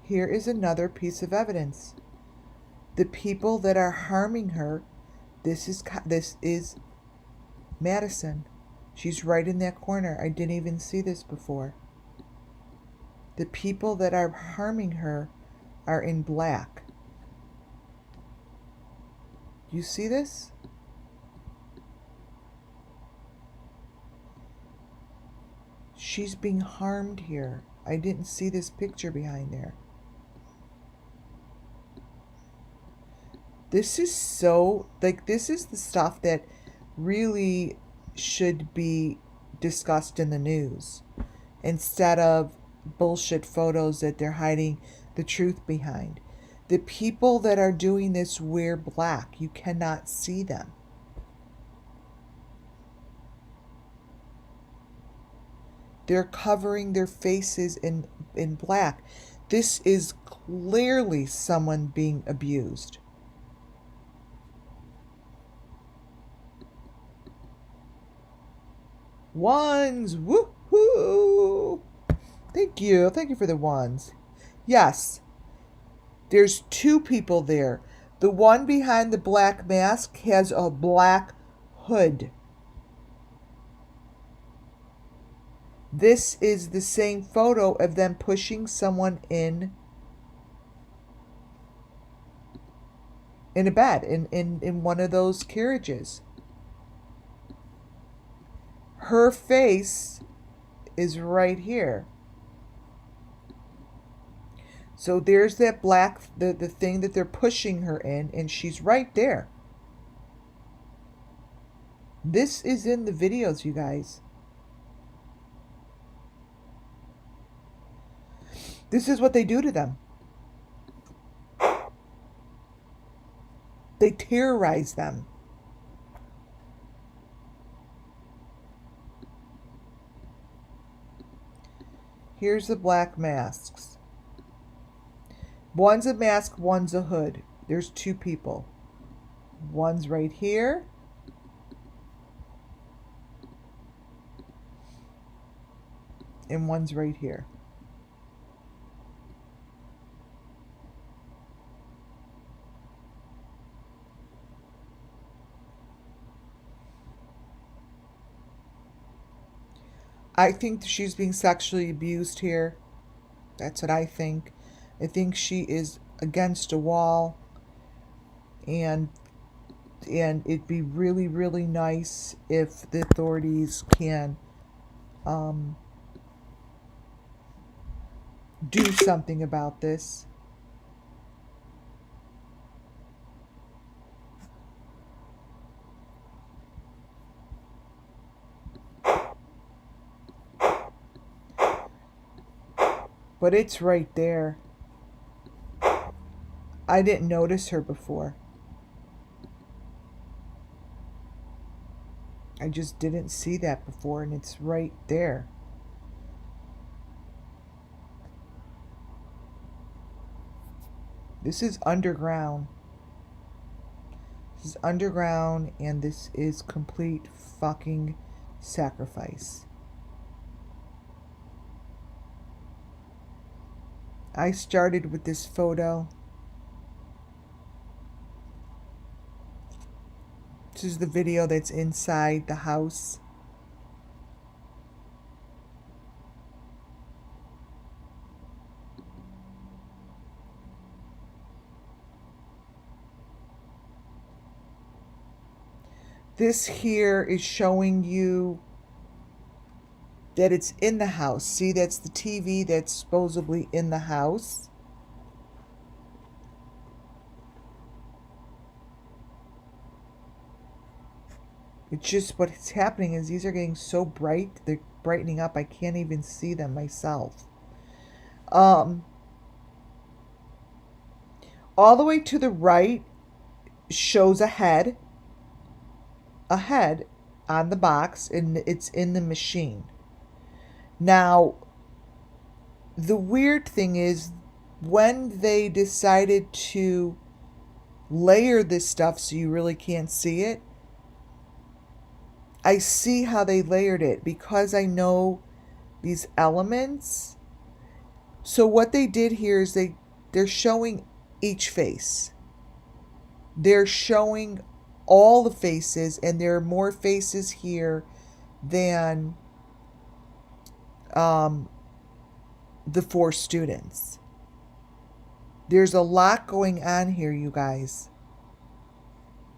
Here is another piece of evidence. The people that are harming her, this is Madison. She's right in that corner. I didn't even see this before. The people that are harming her are in black. You see this? She's being harmed here. I didn't see this picture behind there. This is so, like, this is the stuff that really should be discussed in the news instead of bullshit photos that they're hiding the truth behind. The people that are doing this wear black. You cannot see them. They're covering their faces in black. This is clearly someone being abused. Ones, woohoo! Thank you for the ones. Yes, there's two people there. The one behind the black mask has a black hood. This is the same photo of them pushing someone in a bed, in one of those carriages. Her face is right here. So there's that black, the thing that they're pushing her in, and she's right there. This is in the videos, you guys. This is what they do to them. They terrorize them. Here's the black masks. One's a mask, one's a hood. There's two people. One's right here. And one's right here. I think she's being sexually abused here. That's what I think. I think she is against a wall. And it'd be really, really nice if the authorities can do something about this. But it's right there. I didn't notice her before. I just didn't see that before, and it's right there. This is underground. This is underground, and this is complete fucking sacrifice. I started with this photo. This is the video that's inside the house. This here is showing you that it's in the house. See, that's the TV that's supposedly in the house. It's just what's happening is these are getting so bright. They're brightening up. I can't even see them myself. All the way to the right shows a head on the box, and it's in the machine. Now, the weird thing is when they decided to layer this stuff so you really can't see it, I see how they layered it because I know these elements. So what they did here is they're showing each face. They're showing all the faces, and there are more faces here than the 4 students. There's a lot going on here, you guys.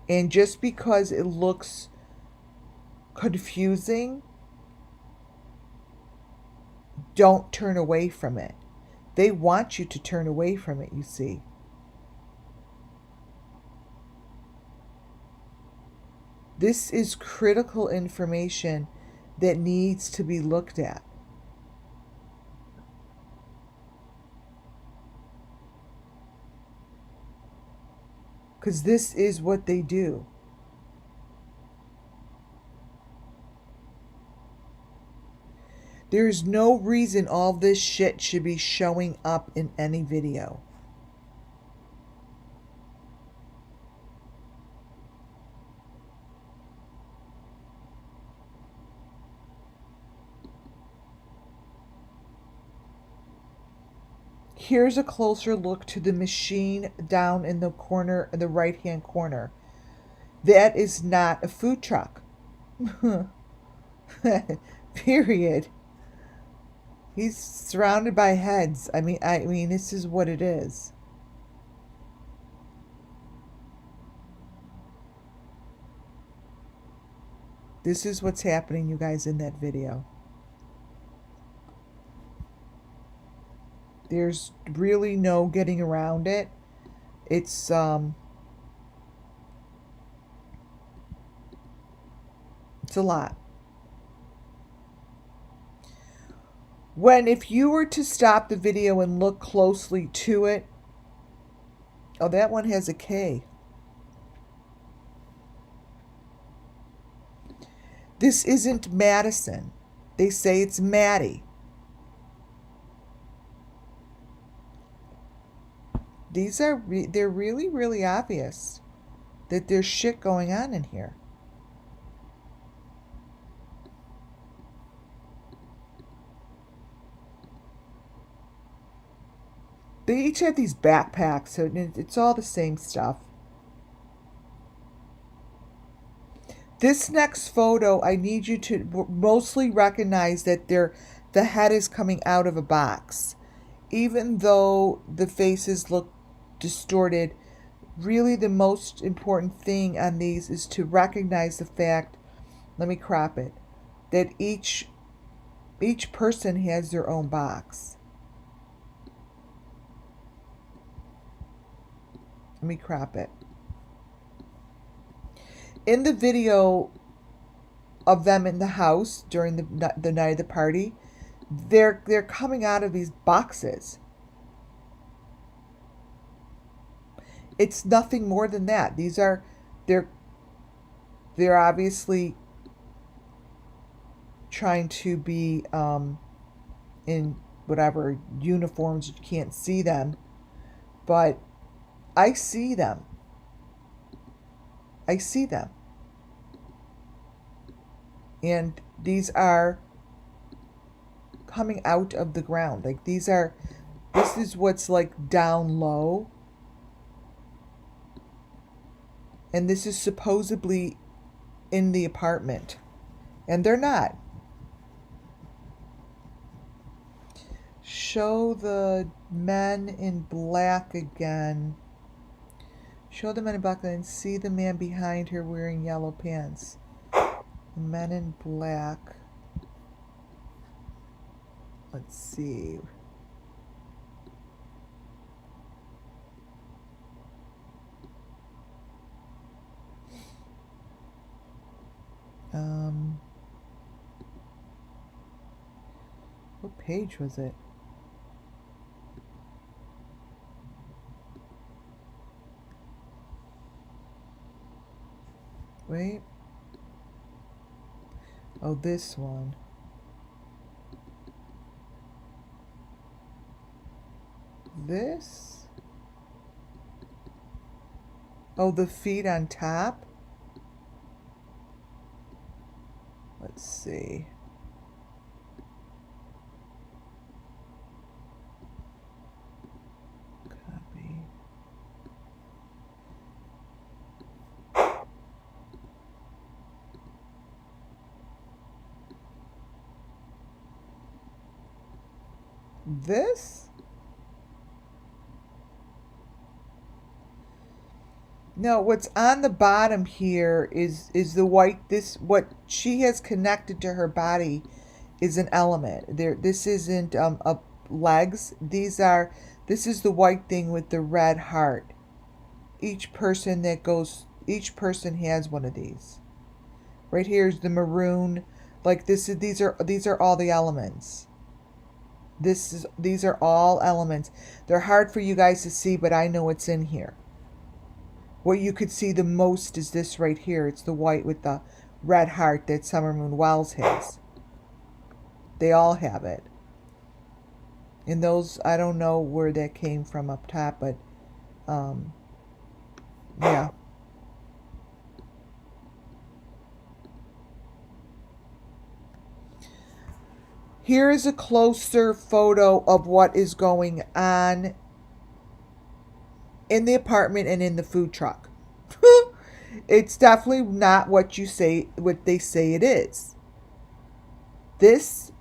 And just because it looks confusing, don't turn away from it. They want you to turn away from it, you see. This is critical information that needs to be looked at. Because this is what they do. There's no reason all this shit should be showing up in any video. Here's a closer look to the machine down in the corner, the right-hand corner. That is not a food truck. Period. He's surrounded by heads. I mean, this is what it is. This is what's happening, you guys, in that video. There's really no getting around it. It's a lot. If you were to stop the video and look closely to it, oh, that one has a K. This isn't Madison. They say it's Maddie. They're really, really obvious that there's shit going on in here. They each have these backpacks, so it's all the same stuff. This next photo, I need you to mostly recognize that the head is coming out of a box. Even though the faces look distorted, really the most important thing on these is to recognize the fact, let me crop it, that each person has their own box. Let me crop it. In the video of them in the house during the night of the party, they're coming out of these boxes. It's nothing more than that. They're obviously trying to be in whatever uniforms. You can't see them, but I see them. I see them. And these are coming out of the ground. Like this is what's like down low. And this is supposedly in the apartment. And they're not. Show the men in black again. Show the men in black and see the man behind her wearing yellow pants. The men in black. Let's see. What page was it? Wait. Oh, this one. This? Oh, the feet on top? Let's see. Copy. This? No, what's on the bottom here is the white. This, what she has connected to her body is an element. There, this isn't legs. These are, this is the white thing with the red heart. Each person has one of these. Right here is the maroon. Like this is, these are all the elements. These are all elements. They're hard for you guys to see, but I know it's in here. What you could see the most is this right here. It's the white with the red heart that SUMMERWELLS has. They all have it. And those, I don't know where that came from up top, but yeah. Here is a closer photo of what is going on in the apartment and in the food truck. It's definitely not what they say it is. This,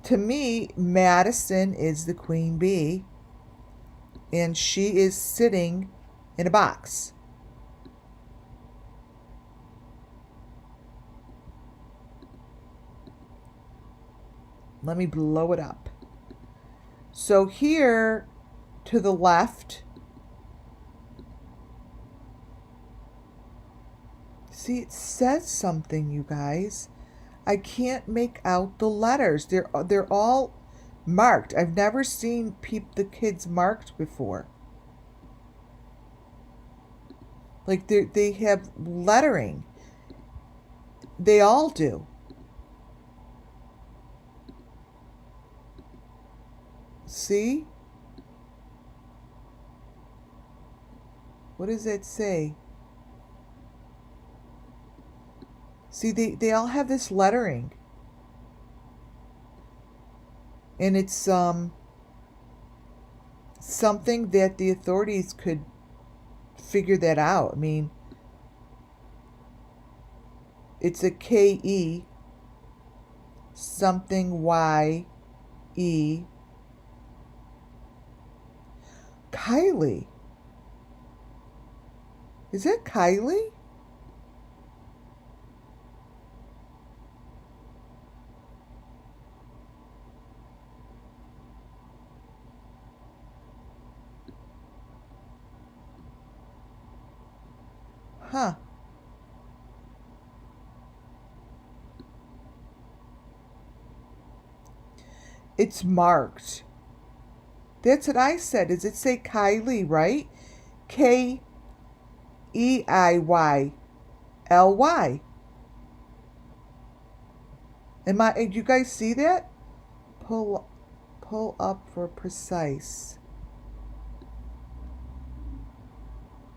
to me, Madison is the queen bee, and she is sitting in a box. Let me blow it up. So here to the left, see, it says something, you guys. I can't make out the letters. They're all marked. I've never seen the kids marked before. Like they have lettering. They all do. See? What does that say? See, they all have this lettering. And it's something that the authorities could figure that out. I mean, it's a K-E something Y-E. Kylie. Is that Kylie? Huh. It's marked. That's what I said. Does it say Kylie, right? K-E-I-Y-L-Y. Do you guys see that? Pull up for precise.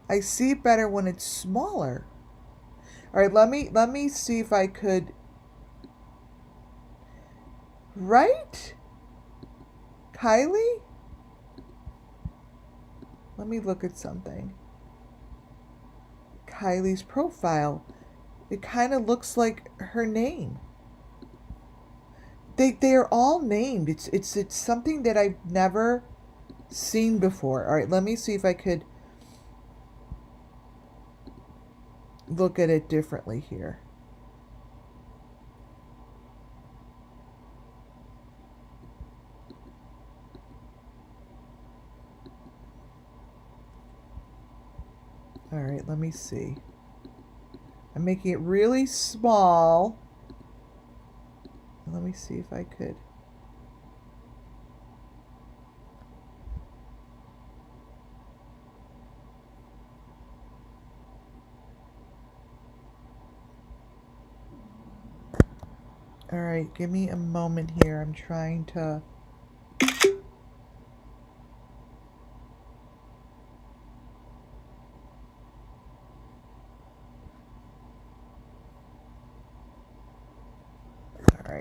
I see it better when it's smaller. All right, let me see if I could. Right? Kylie? Let me look at something. Kylie's profile. It kind of looks like her name. They're all named. It's something that I've never seen before. All right, let me see if I could look at it differently here. All right, let me see. I'm making it really small. Let me see if I could. All right, give me a moment here. I'm trying to.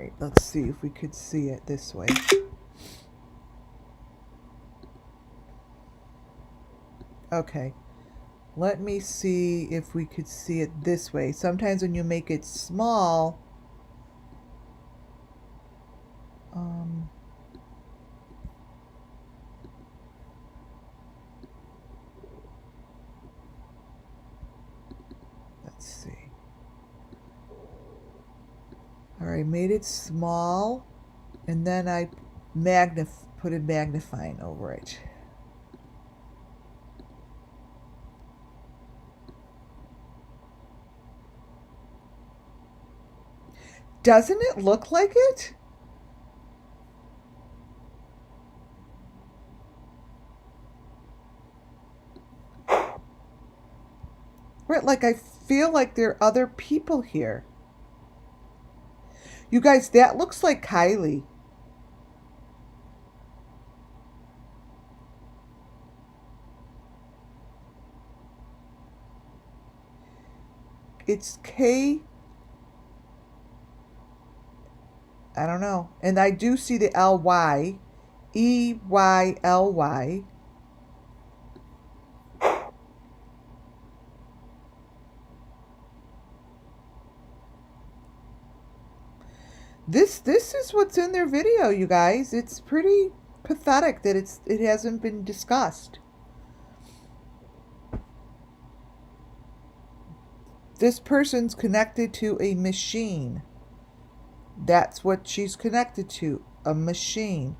right, let's see if we could see it this way. Okay, let me see if we could see it this way. Sometimes when you make it small, let's see. All right, made it small, and then I put a magnifying over it. Doesn't it look like it? Right, like I feel like there are other people here. You guys, that looks like Kylie. It's I don't know. And I do see the L-Y. E-Y-L-Y. This is what's in their video, you guys. It's pretty pathetic that it hasn't been discussed. This person's connected to a machine. That's what she's connected to, a machine.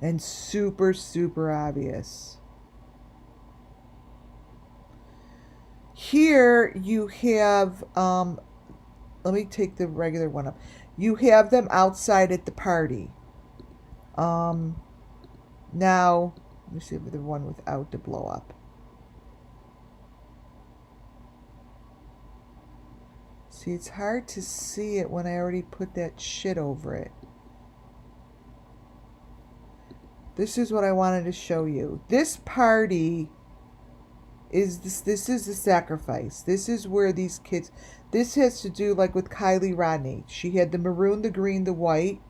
And super, super obvious. Here you have, let me take the regular one up. You have them outside at the party. Now, let me see if the one without the blow up. See, it's hard to see it when I already put that shit over it. This is what I wanted to show you. This party is this is the sacrifice. This is where these kids, this has to do like with KIELYRODNI. She had the maroon, the green, the white,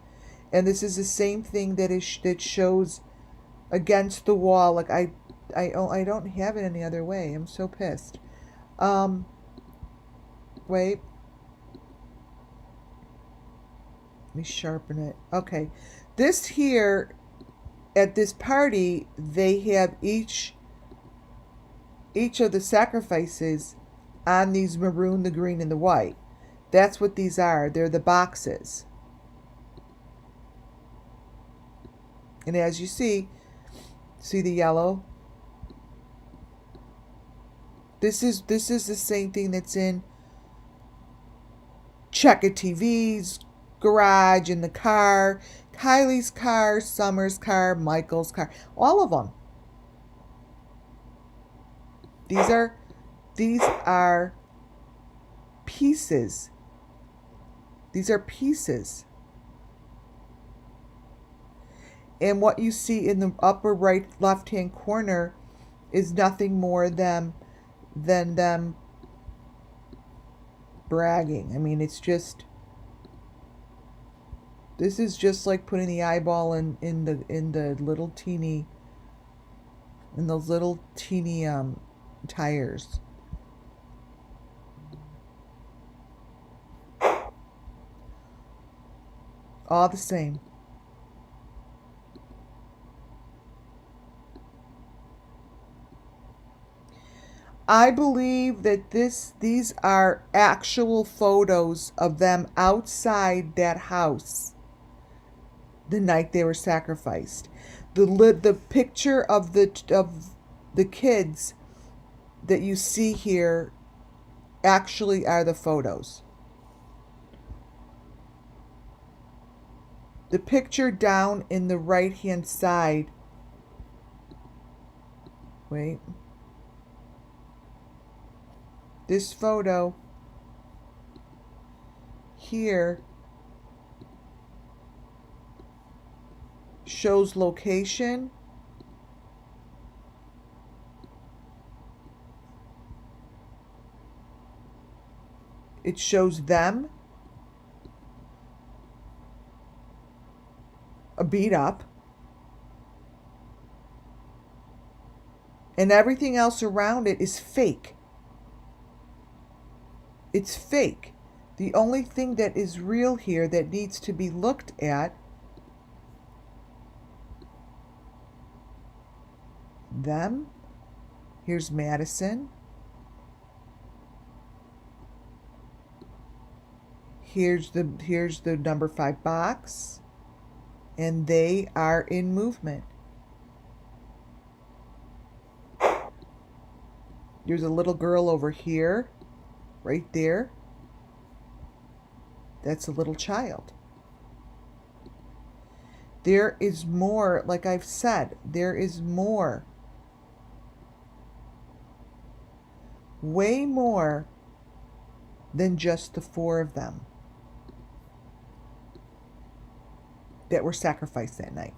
and this is the same thing that shows against the wall. Like I don't have it any other way. I'm so pissed. Wait. Let me sharpen it. Okay. This here, at this party, they have each of the sacrifices on these maroon, the green, and the white. That's what these are. They're the boxes. And as you see the yellow? This is the same thing that's in Check It TV's garage, in the car, Kylie's car, Summer's car, Michael's car, all of them. These are pieces. These are pieces. And what you see in the upper right left-hand corner is nothing more than them bragging. I mean, it's just, this is just like putting the eyeball in the little teeny, in those little teeny tires. All the same. I believe that these are actual photos of them outside that house the night they were sacrificed. The picture of the kids that you see here actually are the photos. The picture down in the right-hand side. Wait. This photo here shows location. It shows them beat up, and everything else around it is fake. It's fake. The only thing that is real here that needs to be looked at, them. Here's Madison. Here's the number 5 box. And they are in movement. There's a little girl over here, right there. That's a little child. There is more, like I've said, there is more. Way more than just the 4 of them that were sacrificed that night.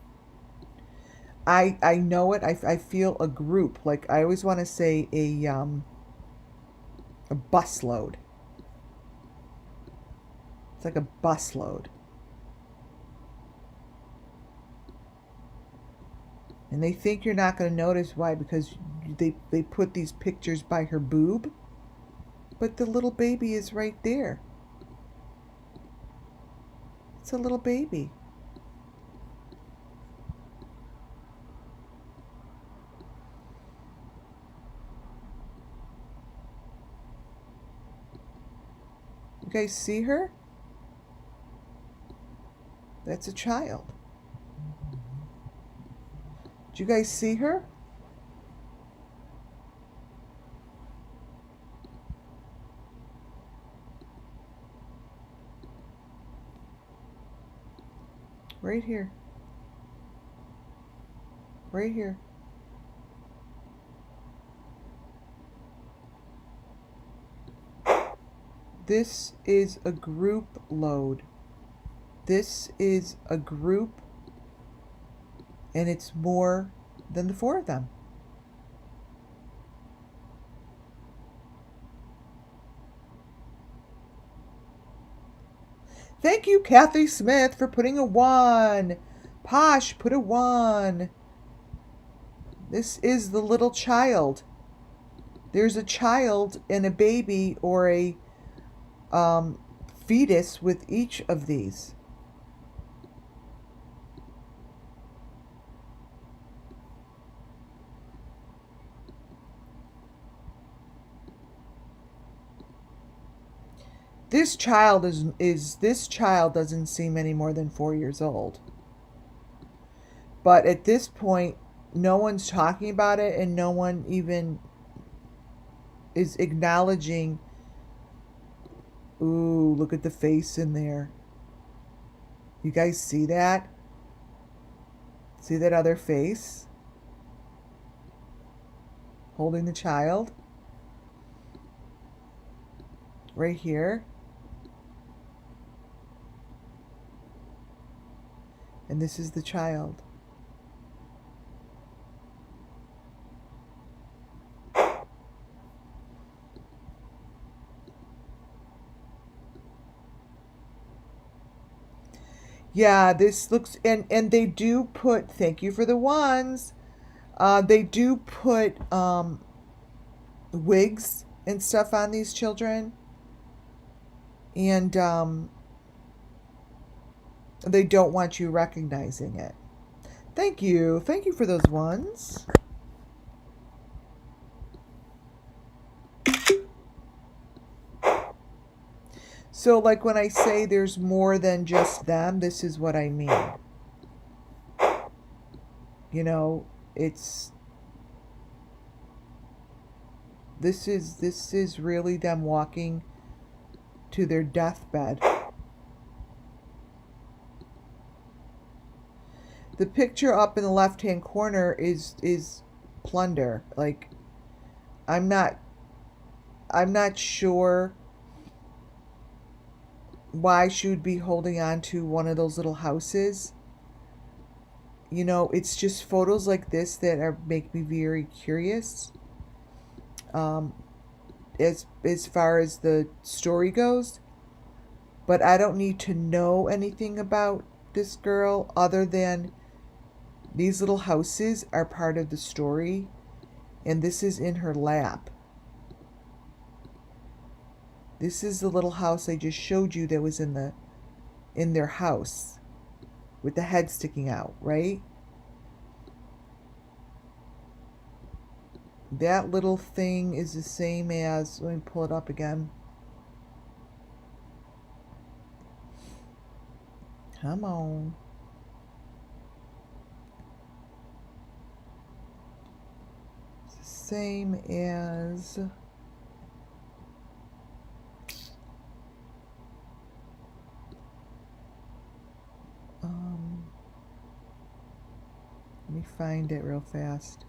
I know it. I feel a group. Like I always want to say a busload. It's like a busload. And they think you're not going to notice. Why? Because they put these pictures by her boob. But the little baby is right there. It's a little baby. You guys see her? That's a child. Do you guys see her? Right here. Right here. This is a group load. This is a group, and it's more than the 4 of them. Thank you, Kathy Smith, for putting a 1. Posh, put a 1. This is the little child. There's a child and a baby or a fetus with each of these. This child this child doesn't seem any more than 4 years old. But at this point, no one's talking about it, and no one even is acknowledging. Ooh, look at the face in there. You guys see that? See that other face? Holding the child. Right here. And this is the child. Yeah, this looks, and they do put, thank you for the 1s. They do put wigs and stuff on these children. And they don't want you recognizing it. Thank you. Thank you for those 1s. So, like when I say there's more than just them, this is what I mean. You know, it's... This is really them walking to their deathbed. The picture up in the left-hand corner is Plunder. Like, I'm not sure why she would be holding on to one of those little houses. You know, it's just photos like this that make me very curious. as far as the story goes. But I don't need to know anything about this girl other than these little houses are part of the story, and this is in her lap. This is the little house I just showed you that was in their house with the head sticking out, right? That little thing is the same as, let me pull it up again. Come on. It's the same as let me find it real fast.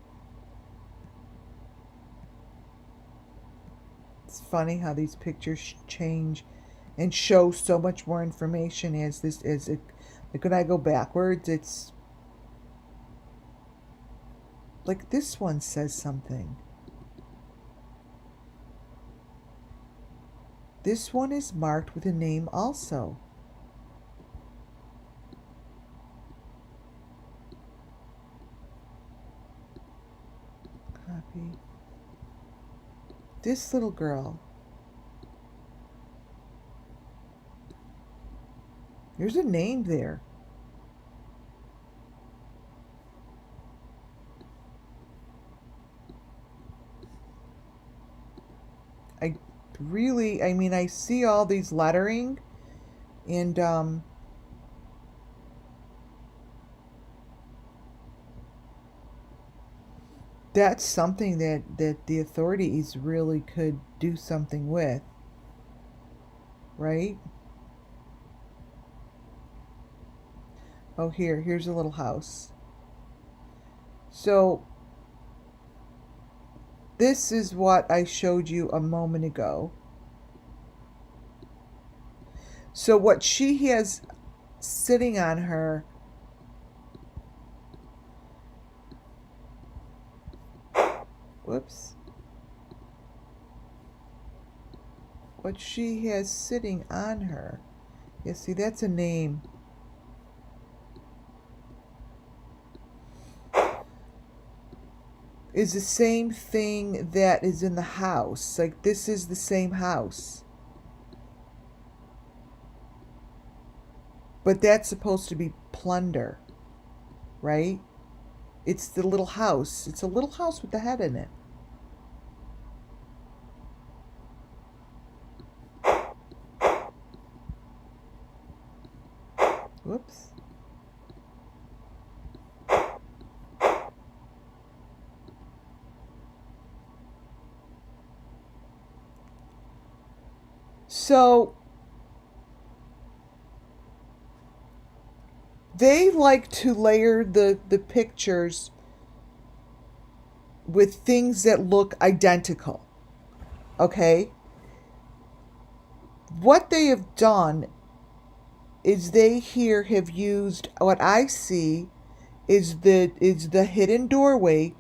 It's funny how these pictures change and show so much more information as it, like when I go backwards, it's like this one says something. This one is marked with a name also. Copy. This little girl. There's a name there. I mean, I see all these lettering, and that's something that the authorities really could do something with, right? Oh, here's a little house. So this is what I showed you a moment ago. So what she has sitting on her, whoops, what she has sitting on her, yeah, see, that's a name. Is the same thing that is in the house. Like, this is the same house. But that's supposed to be plunder, right? It's the little house. It's a little house with the head in it. Whoops. So they like to layer the pictures with things that look identical. Okay? What they have done is they here have used what I see is the hidden doorway.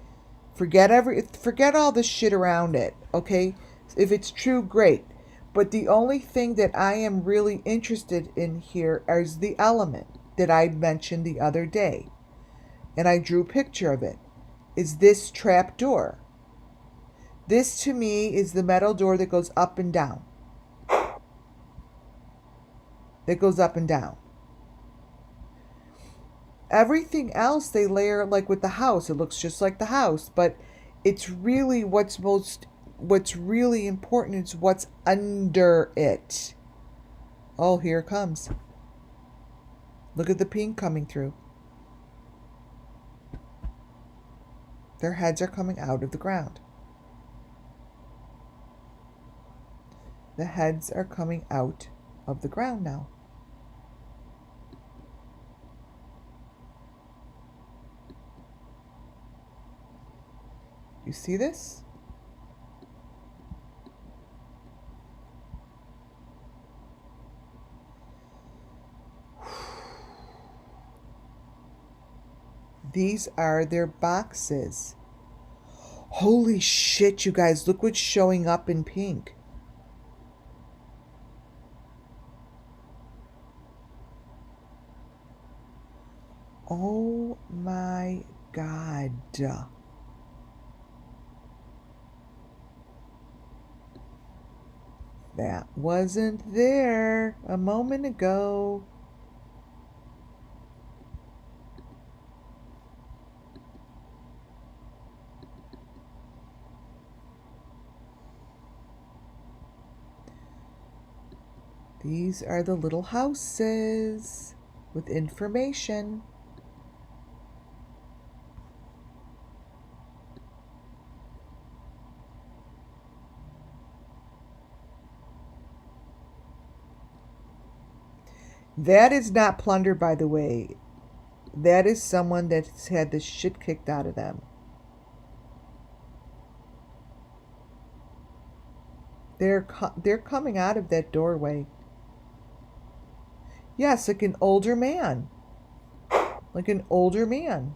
Forget all the shit around it, okay? If it's true, great. But the only thing that I am really interested in here is the element that I mentioned the other day. And I drew a picture of it. Is this trap door. This to me is the metal door that goes up and down. That goes up and down. Everything else they layer like with the house. It looks just like the house, but it's really what's really important is what's under it. Oh, here it comes. Look at the pink coming through. Their heads are coming out of the ground. The heads are coming out of the ground now. You see this? These are their boxes. Holy shit, you guys, look what's showing up in pink. Oh my God. That wasn't there a moment ago. These are the little houses with information. That is not plunder, by the way. That is someone that's had the shit kicked out of them. They're coming out of that doorway. Yes, like an older man. Like an older man.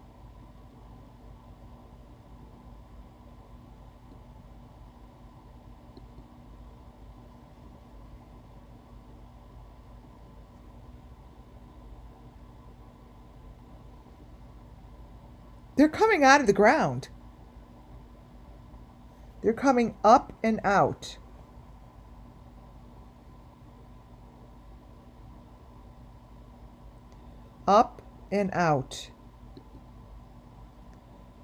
They're coming out of the ground. They're coming up and out. Up and out.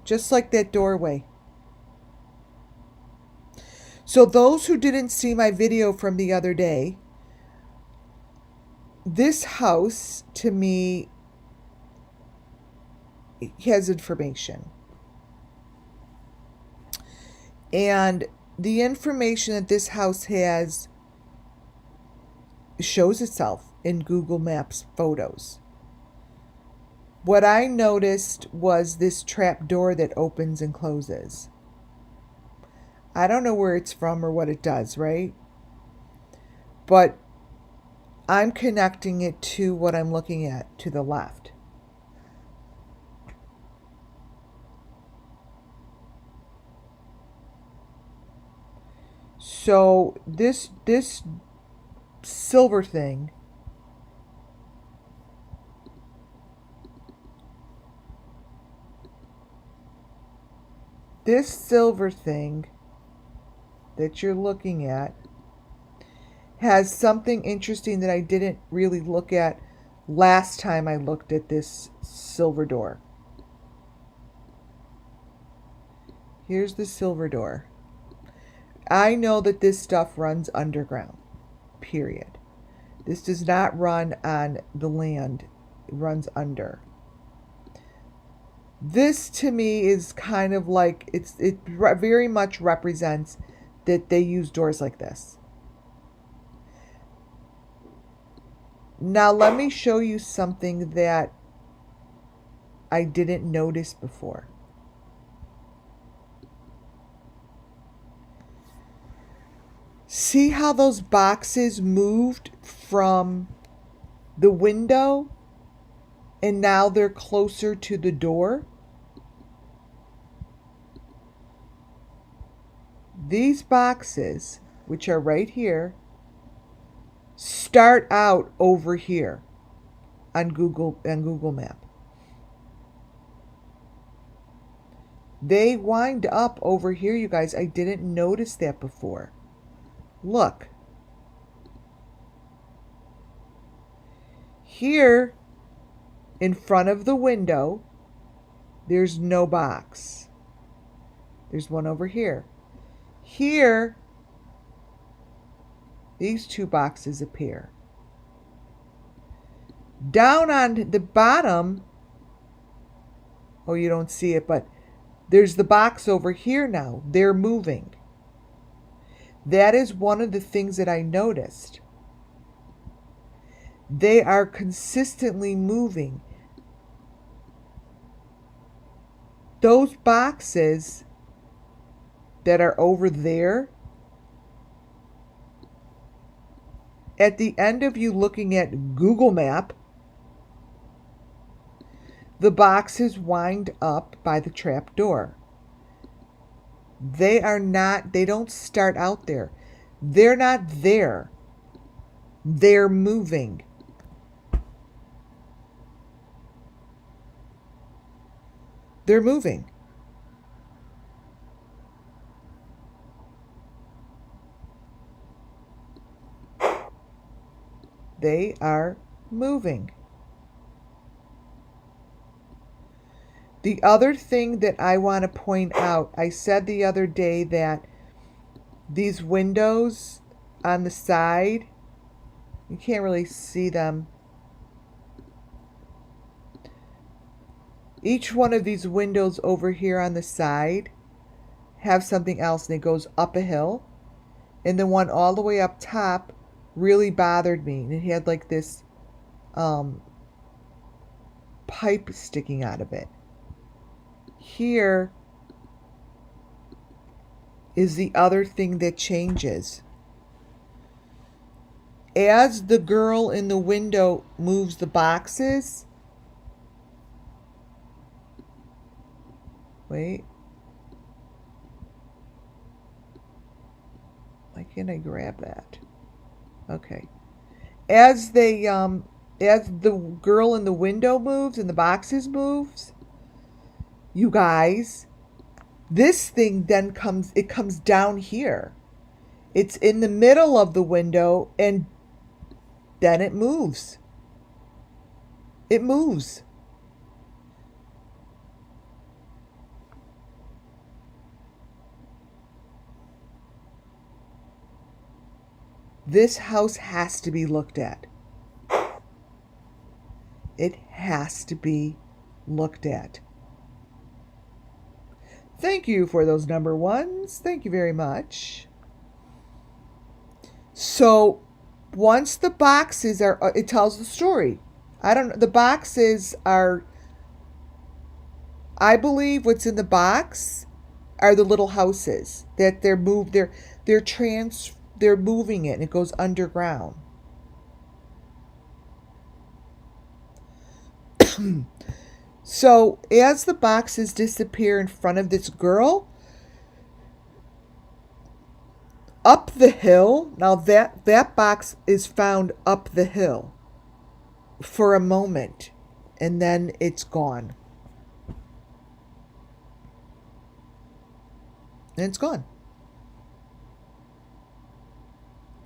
Just like that doorway. So those who didn't see my video from the other day, this house to me has information. And the information that this house has shows itself in Google Maps photos. What I noticed was this trap door that opens and closes. I don't know where it's from or what it does, right? But I'm connecting it to what I'm looking at to the left. So this silver thing that you're looking at has something interesting that I didn't really look at last time I looked at this silver door. Here's the silver door. I know that this stuff runs underground, period. This does not run on the land. It runs under. This to me is kind of like, it very much represents that they use doors like this. Now let me show you something that I didn't notice before. See how those boxes moved from the window and now they're closer to the door? These boxes, which are right here, start out over here on Google Map. They wind up over here, you guys. I didn't notice that before. Look. Here, in front of the window, there's no box. There's one over here. Here, these two boxes appear. Down on the bottom, oh, you don't see it, but there's the box over here now. They're moving. That is one of the things that I noticed. They are consistently moving. Those boxes that are over there, at the end of you looking at Google Map, the boxes wind up by the trap door. They are not, they don't start out there. They're not there. They're moving. They're moving. They are moving. The other thing that I want to point out, I said the other day that these windows on the side, you can't really see them. Each one of these windows over here on the side have something else, and it goes up a hill. And the one all the way up top really bothered me. And it had like this pipe sticking out of it. Here is the other thing that changes. As the girl in the window moves the boxes, wait, why can't I grab that? Okay. As the girl in the window moves and the boxes moves, you guys, this thing then comes down here. It's in the middle of the window, and then it moves. It moves. This house has to be looked at. It has to be looked at. Thank you for those number ones. Thank you very much. So once the boxes are, it tells the story. I don't know. The boxes are, I believe what's in the box are the little houses that they're moved. They're moving it, and it goes underground. So as the boxes disappear in front of this girl, up the hill, now that box is found up the hill for a moment, and then it's gone. And it's gone.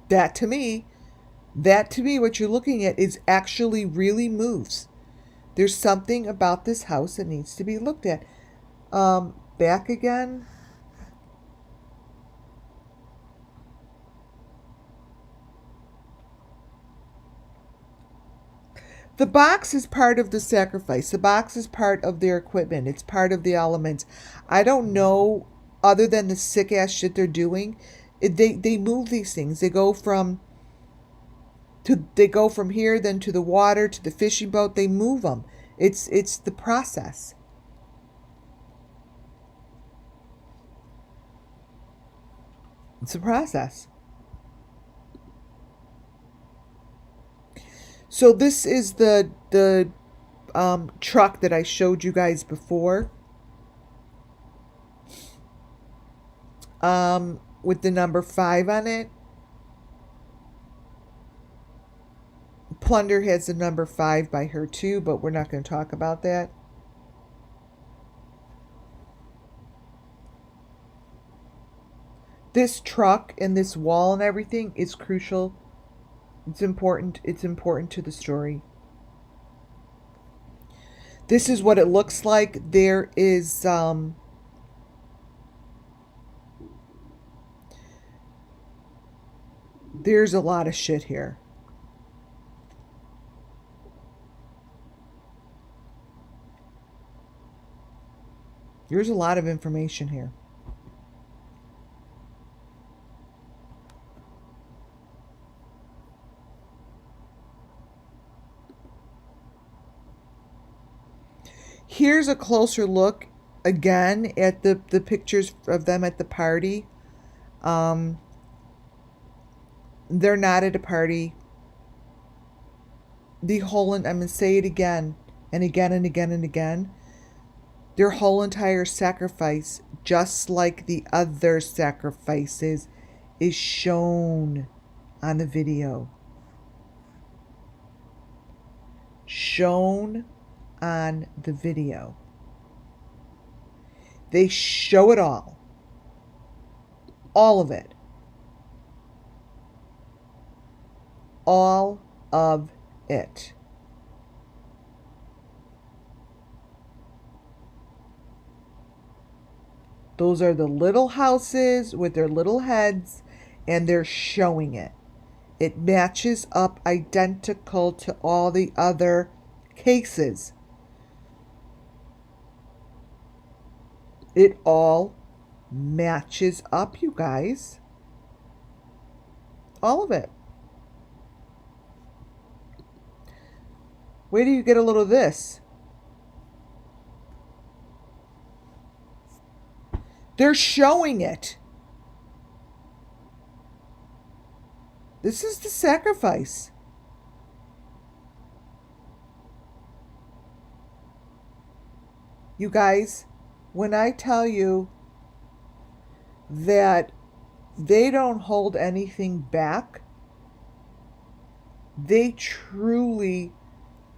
That to me, what you're looking at is actually really moves. There's something about this house that needs to be looked at. Back again. The box is part of the sacrifice. The box is part of their equipment. It's part of the elements. I don't know, other than the sick ass shit they're doing, they move these things. They go from here, then to the water, to the fishing boat. They move them. It's the process. It's a process. So this is the truck that I showed you guys before. With the number 5 on it. Plunder has the number 5 by her too, but we're not going to talk about that. This truck and this wall and everything is crucial. It's important. It's important to the story. This is what it looks like. There is there's a lot of shit here. There's a lot of information here. Here's a closer look again at the pictures of them at the party. They're not at a party. I'm going to say it again and again and again and again. Their whole entire sacrifice, just like the other sacrifices, is shown on the video. Shown on the video. They show it all. All of it. All of it. Those are the little houses with their little heads, and they're showing it. It matches up identical to all the other cases. It all matches up, you guys. All of it. Where do you get a little of this? They're showing it. This is the sacrifice. You guys, when I tell you that they don't hold anything back, they truly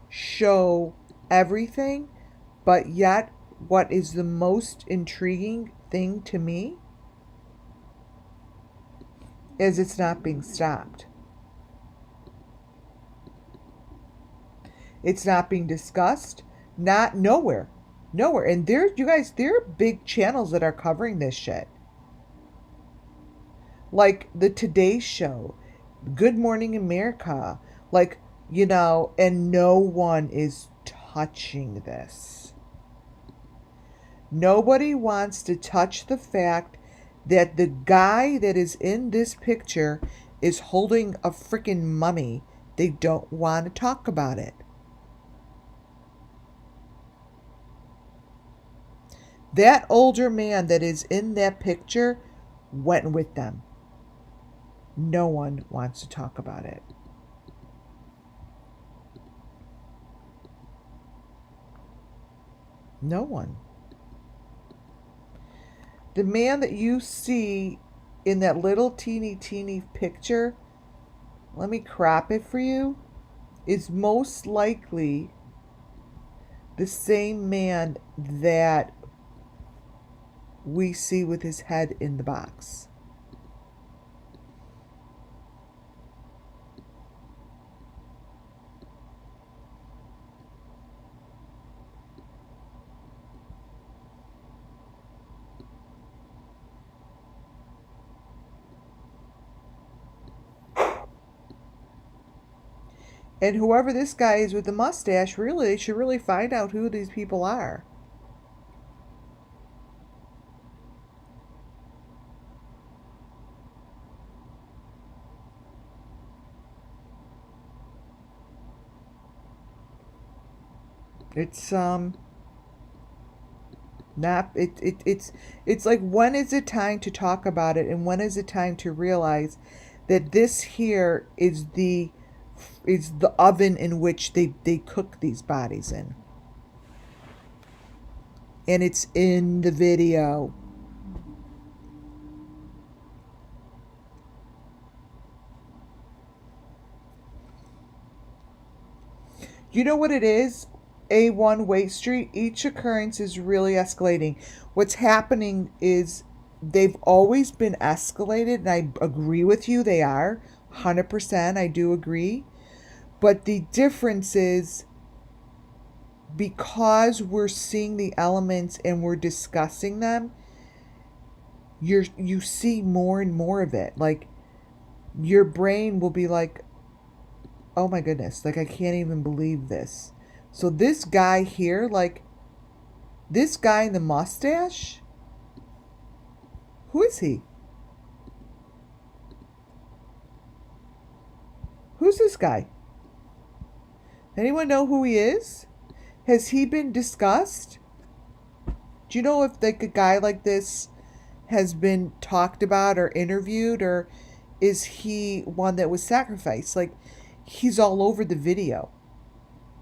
show everything, but yet what is the most intriguing thing to me is it's not being stopped. It's not being discussed. Nowhere. And there are big channels that are covering this shit. Like the Today Show, Good Morning America, and no one is touching this. Nobody wants to touch the fact that the guy that is in this picture is holding a freaking mummy. They don't want to talk about it. That older man that is in that picture went with them. No one wants to talk about it. No one. The man that you see in that little teeny picture, let me crop it for you, is most likely the same man that we see with his head in the box. And whoever this guy is with the mustache, really, they should really find out who these people are. It's it's like, when is it time to talk about it, and when is it time to realize that this here is the oven in which they cook these bodies in. And it's in the video. You know what it is? A1 Waite Street, each occurrence is really escalating. What's happening is they've always been escalated, and I agree with you, they are. 100%, I do agree. But the difference is, because we're seeing the elements and we're discussing them, you see more and more of it. Like, your brain will be like, oh my goodness, like, I can't even believe this. So this guy here, like, this guy in the mustache, who is he? Who's this guy? Anyone know who he is? Has he been discussed? Do you know if, like, a guy like this has been talked about or interviewed, or is he one that was sacrificed? Like, he's all over the video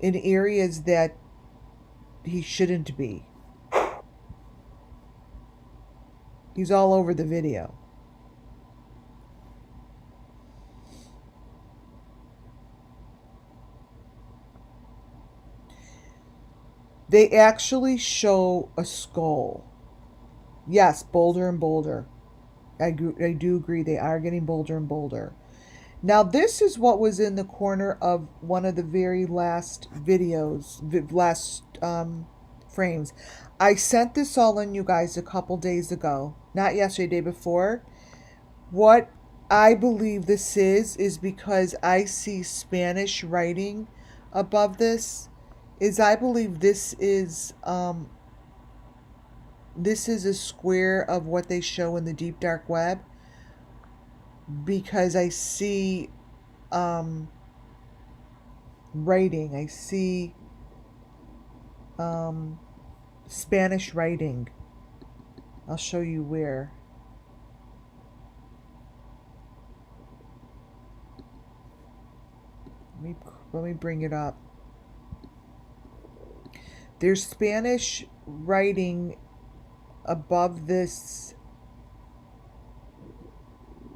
in areas that he shouldn't be. He's all over the video. They actually show a skull. Yes, bolder and bolder. I do agree. They are getting bolder and bolder. Now, this is what was in the corner of one of the very last videos, last frames. I sent this all in, you guys, a couple days ago. Not yesterday, day before. What I believe this is because I see Spanish writing above this, is I believe this is a square of what they show in the deep dark web, because I see writing. I see Spanish writing. I'll show you where. Let me bring it up. There's Spanish writing above this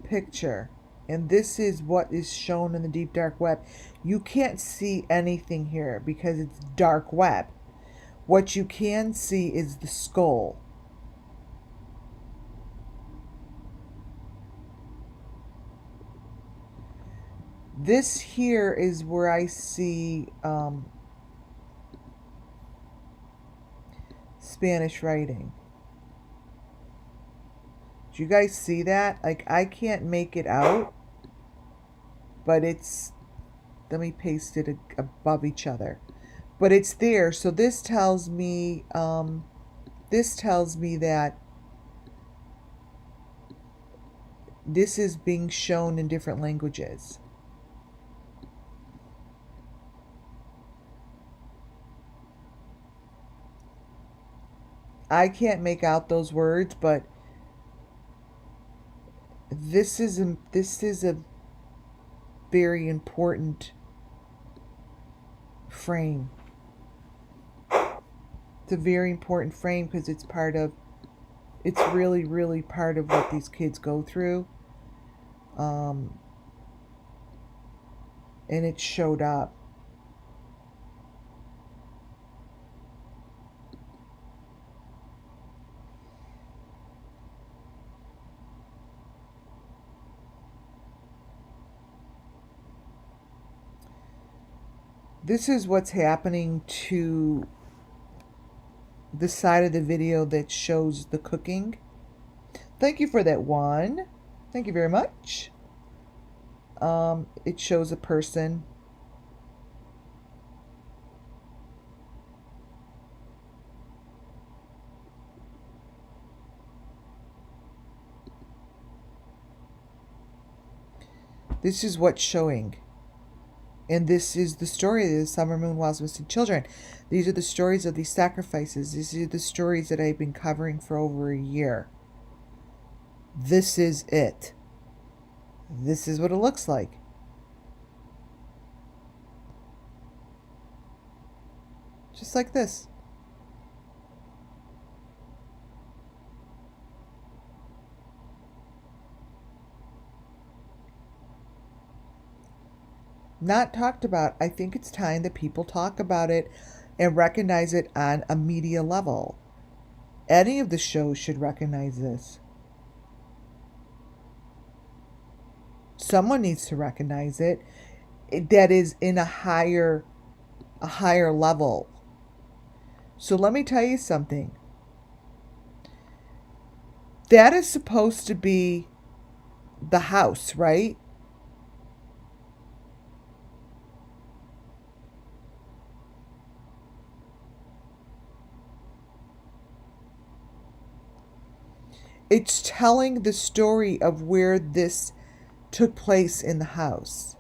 picture, and this is what is shown in the deep dark web. You can't see anything here because it's dark web. What you can see is the skull. This here is where I see Spanish writing. Do you guys see that? Like, I can't make it out, but it's, let me paste it above each other. But it's there. So this tells me that this is being shown in different languages. I can't make out those words, but this is a very important frame. It's a very important frame because it's really, really part of what these kids go through. And it showed up. This is what's happening to the side of the video that shows the cooking. Thank you for that one. Thank you very much. It shows a person. This is what's showing. And this is the story of the summer moon whilst missing children. These are the stories of these sacrifices. These are the stories that I've been covering for over a year. This is it. This is what it looks like. Just like this. Not talked about. I think it's time that people talk about it and recognize it on a media level. Any of the shows should recognize this. Someone needs to recognize it. That is in a higher level. So let me tell you something. That is supposed to be the house, right? It's telling the story of where this took place in the house.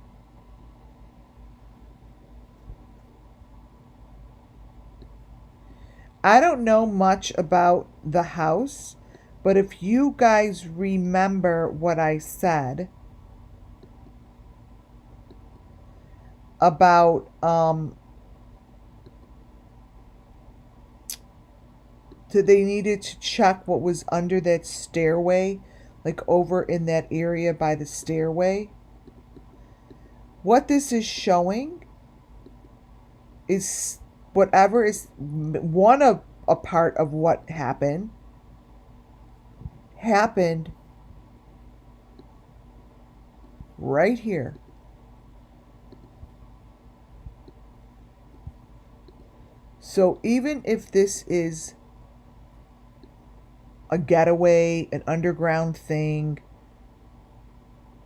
I don't know much about the house, but if you guys remember what I said about So they needed to check what was under that stairway, like over in that area by the stairway. What this is showing is whatever is one of a part of what happened right here. So even if this is a getaway, an underground thing,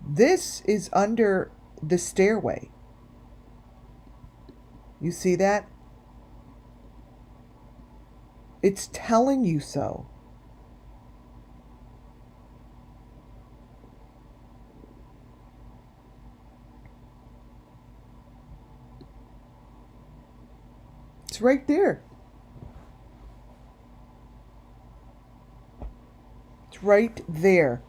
this is under the stairway. You see that? It's telling you so. It's right there. It's right there.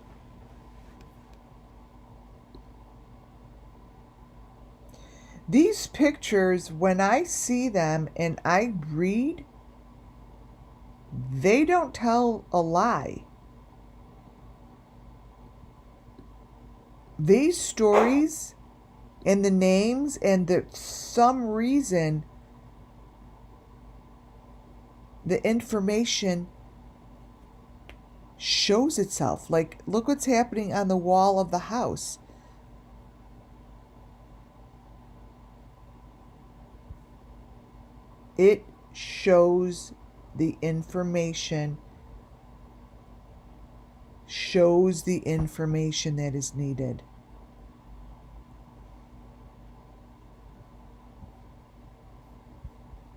These pictures, when I see them and I read, they don't tell a lie. These stories and the names and some reason the information shows itself. Like, look what's happening on the wall of the house. It shows the information, that is needed.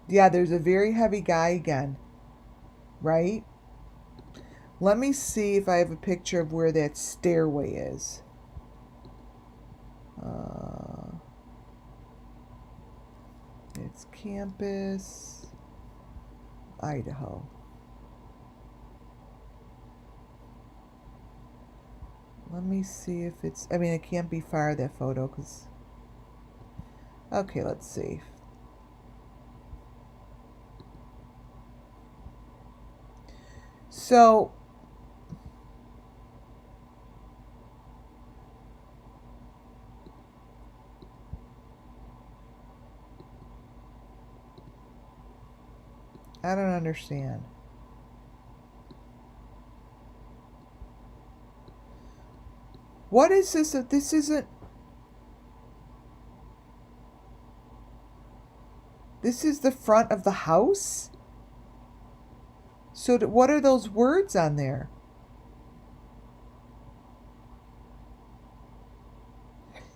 Yeah, there's a very heavy guy again, right? Let me see if I have a picture of where that stairway is. It's campus, Idaho. Let me see if it's, I mean, it can't be far, that photo, because, okay, let's see. So, I don't understand. What is this? If this isn't... This is the front of the house? So what are those words on there?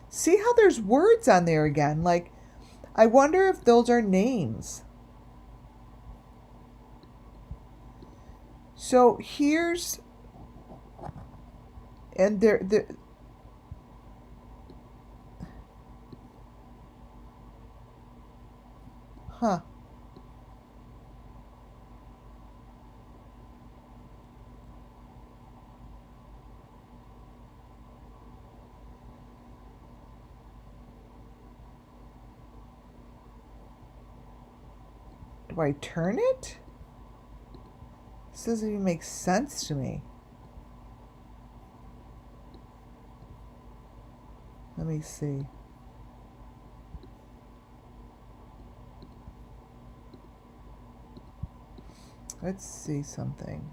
See how there's words on there again? Like, I wonder if those are names. So here's... And there... Huh. Do I turn it? This doesn't even make sense to me. Let me see. Let's see something.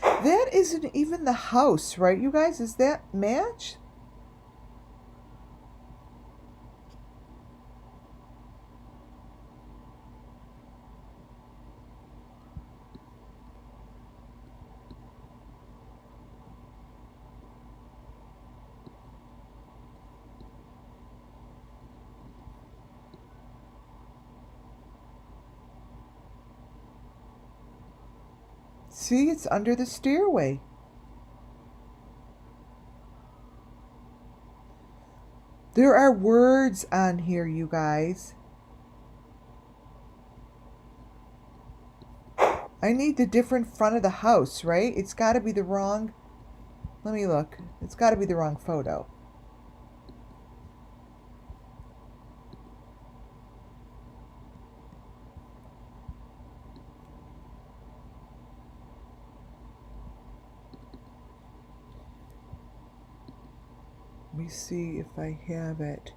That isn't even the house, right, you guys? Is that match? See, it's under the stairway. There are words on here, you guys. I need the different front of the house, right? It's got to be the wrong... Let me look. It's got to be the wrong photo. me see if I have it.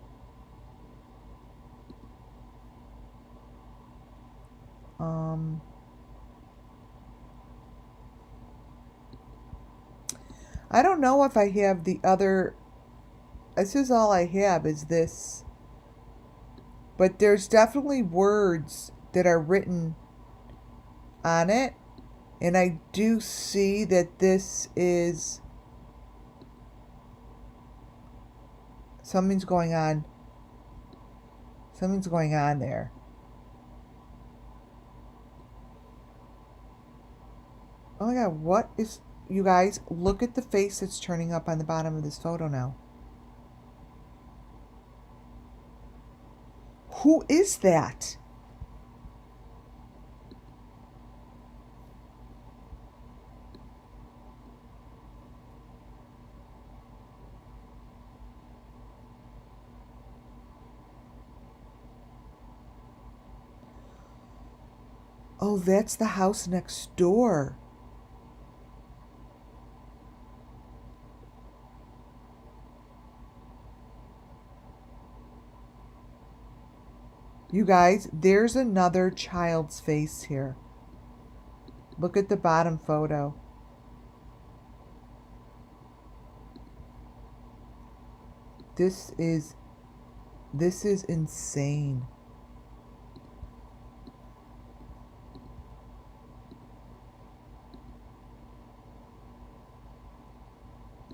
I don't know if I have the other. This is all I have is this. But there's definitely words that are written on it. And I do see that this is... Something's going on. Something's going on there. Oh my god, what is... You guys, look at the face that's turning up on the bottom of this photo now. Who is that? Oh, that's the house next door. You guys, there's another child's face here. Look at the bottom photo. This is insane.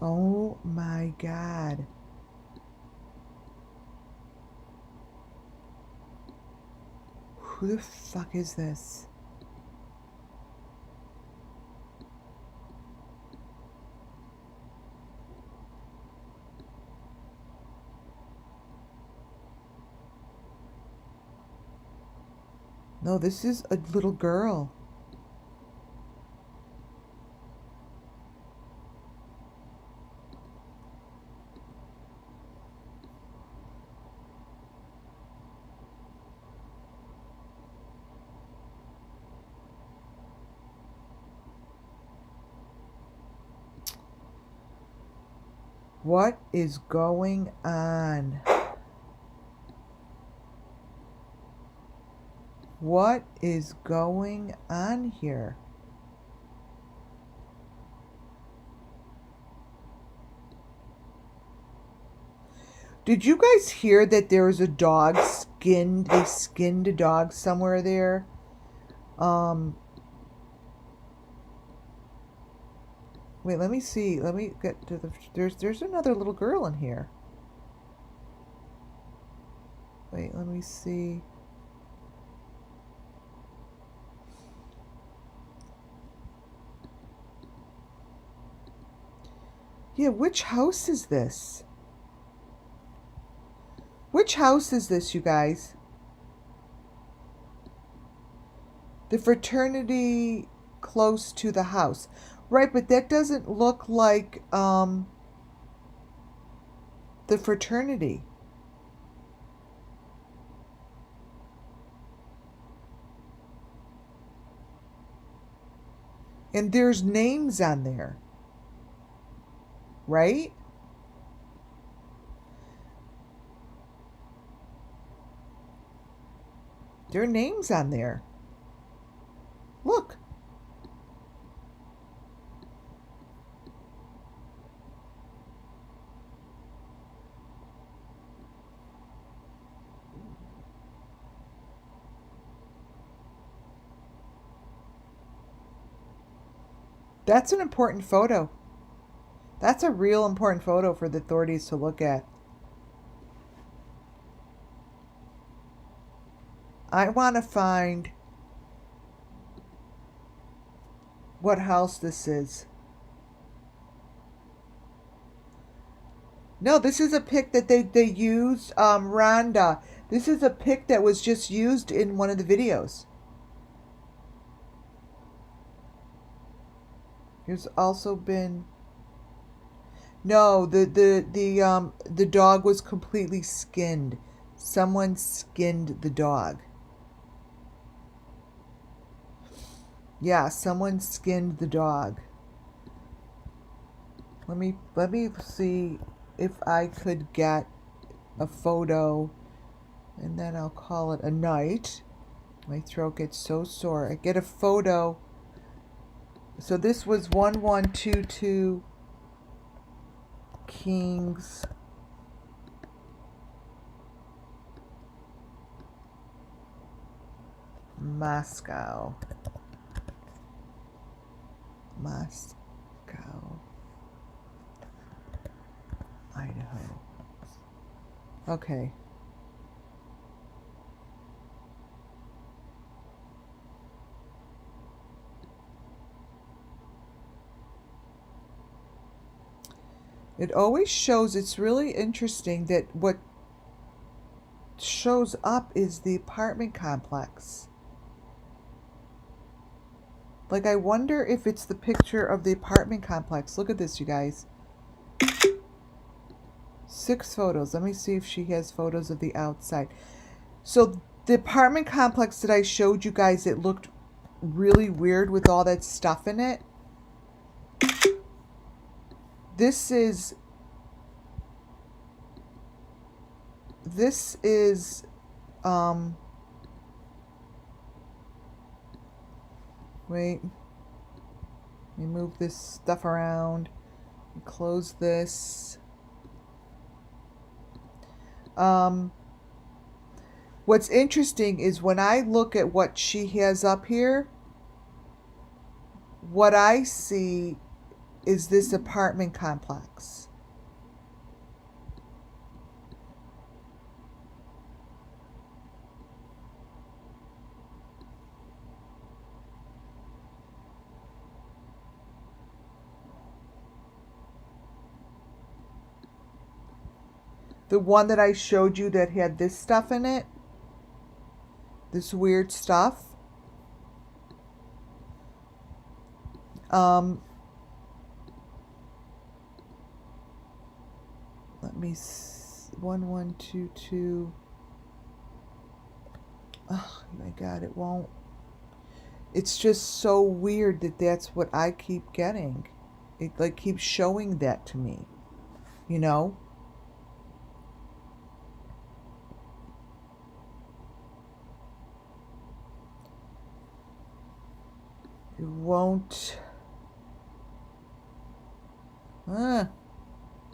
Oh my god. Who the fuck is this? No, this is a little girl. What is going on? What is going on here? Did you guys hear that there was a dog skinned? They skinned a dog somewhere there. Wait, let me see. Let me get to the... There's another little girl in here. Wait, let me see. Yeah, which house is this? Which house is this, you guys? The fraternity close to the house. Right, but that doesn't look like the fraternity. And there's names on there. Right? There are names on there. Look. That's an important photo. That's a real important photo for the authorities to look at. I want to find what house this is. No, this is a pic that they used, Rhonda. This is a pic that was just used in one of the videos. There's also been... No, the dog was completely skinned. Someone skinned the dog. Yeah, someone skinned the dog. Let me see if I could get a photo, and then I'll call it a night. My throat gets so sore. I get a photo. So this was 1122 Kings. Moscow, Idaho. Okay. It always shows, it's really interesting that what shows up is the apartment complex. Like, I wonder if it's the picture of the apartment complex. Look at this, you guys. 6 photos. Let me see if she has photos of the outside. So the apartment complex that I showed you guys, it looked really weird with all that stuff in it. This is wait, let me move this stuff around, close this. What's interesting is when I look at what she has up here, what I see is this apartment complex. The one that I showed you that had this stuff in it, this weird stuff. Let me 1122. Oh my God, it won't. It's just so weird that that's what I keep getting. It like keeps showing that to me, you know? It won't.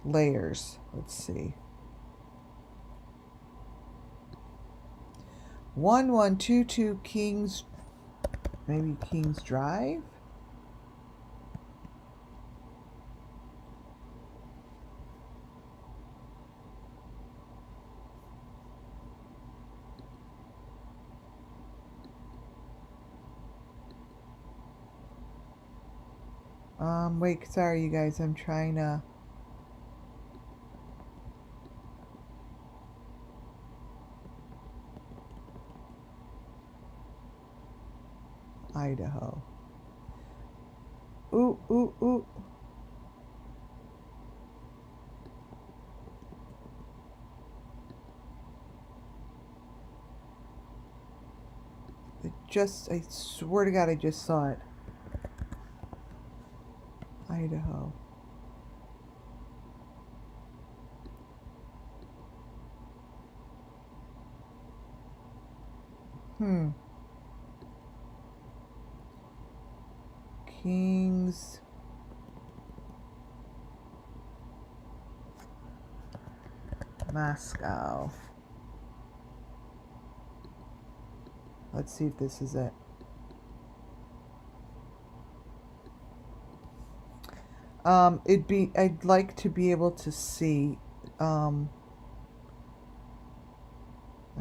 Layers. Let's see. 1122 Kings. Maybe Kings Drive? Wait, sorry you guys, I'm trying to... Idaho. Ooh, ooh, ooh. I swear to God, I just saw it. Idaho. Kings. Moscow. Let's see if this is it. I'd like to be able to see, I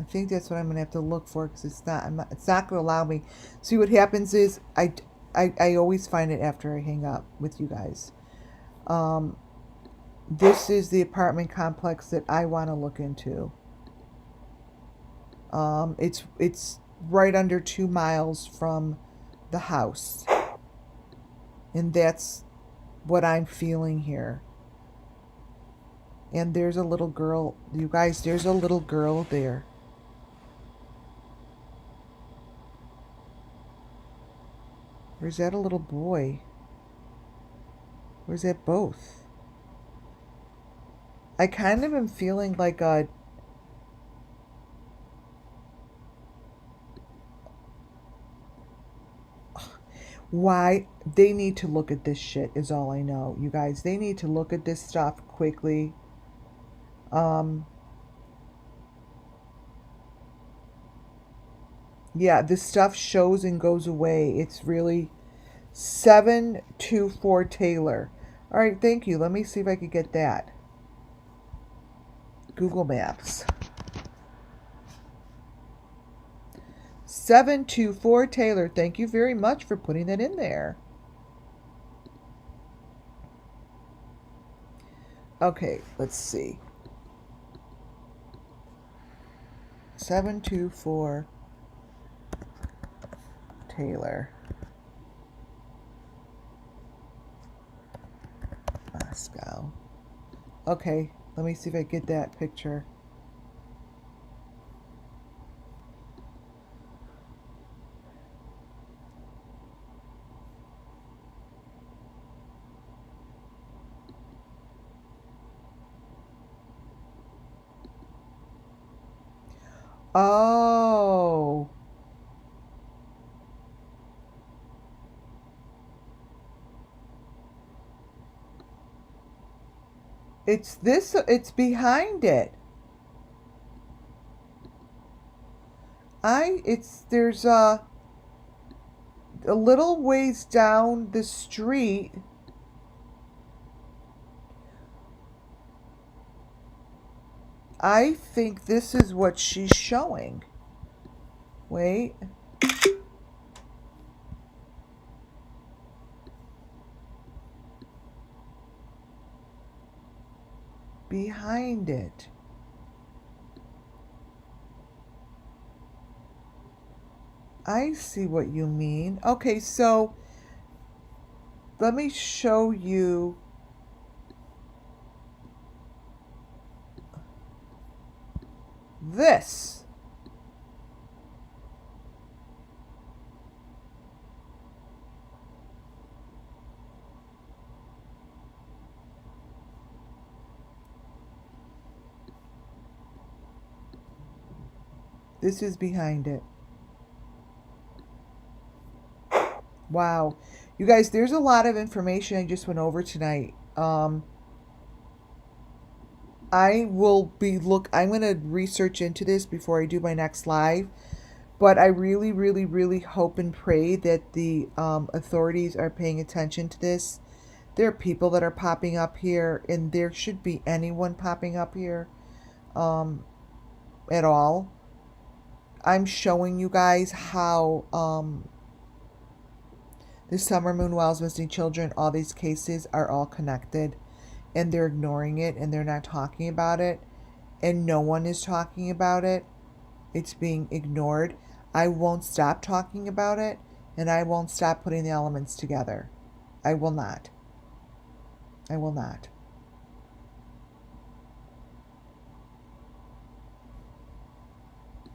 think that's what I'm gonna have to look for, because it's not gonna allow me. See, what happens is I always find it after I hang up with you guys. This is the apartment complex that I want to look into. It's right under 2 miles from the house, and that's what I'm feeling here. And there's a little girl, you guys, there's a little girl there. Or is that a little boy? Or is that both? I kind of am feeling like a... Why? They need to look at this shit is all I know. You guys, they need to look at this stuff quickly. Yeah, this stuff shows and goes away. It's really 724 Taylor. All right, thank you. Let me see if I could get that. Google Maps. 724 Taylor. Thank you very much for putting that in there. Okay, let's see. 724 Taylor. Moscow. Okay, let me see if I get that picture. Oh. It's this, it's behind it. There's a little ways down the street. I think this is what she's showing. Wait. Behind it. I see what you mean. Okay, so let me show you. This. This is behind it. Wow. You guys, there's a lot of information I just went over tonight. I'm going to research into this before I do my next live. But I really, really, really hope and pray that the authorities are paying attention to this. There are people that are popping up here, and there should be anyone popping up here at all. I'm showing you guys how the SUMMERWELLS missing children, all these cases are all connected, and they're ignoring it, and they're not talking about it, and no one is talking about it. It's being ignored. I won't stop talking about it, and I won't stop putting the elements together. I will not. I will not.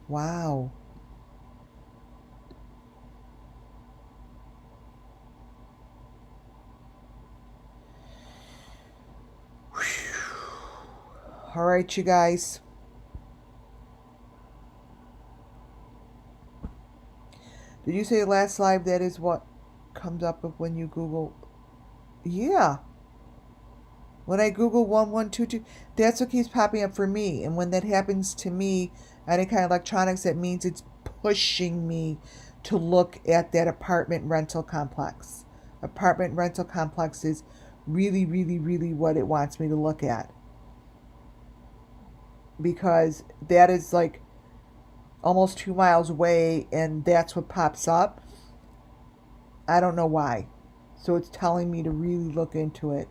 Wow. All right, you guys. Did you say last live that is what comes up when you Google? Yeah. When I Google 1122, that's what keeps popping up for me. And when that happens to me, any kind of electronics, that means it's pushing me to look at that apartment rental complex. Apartment rental complex is really, really, really what it wants me to look at. Because that is like almost 2 miles away, and that's what pops up. I don't know why. So it's telling me to really look into it.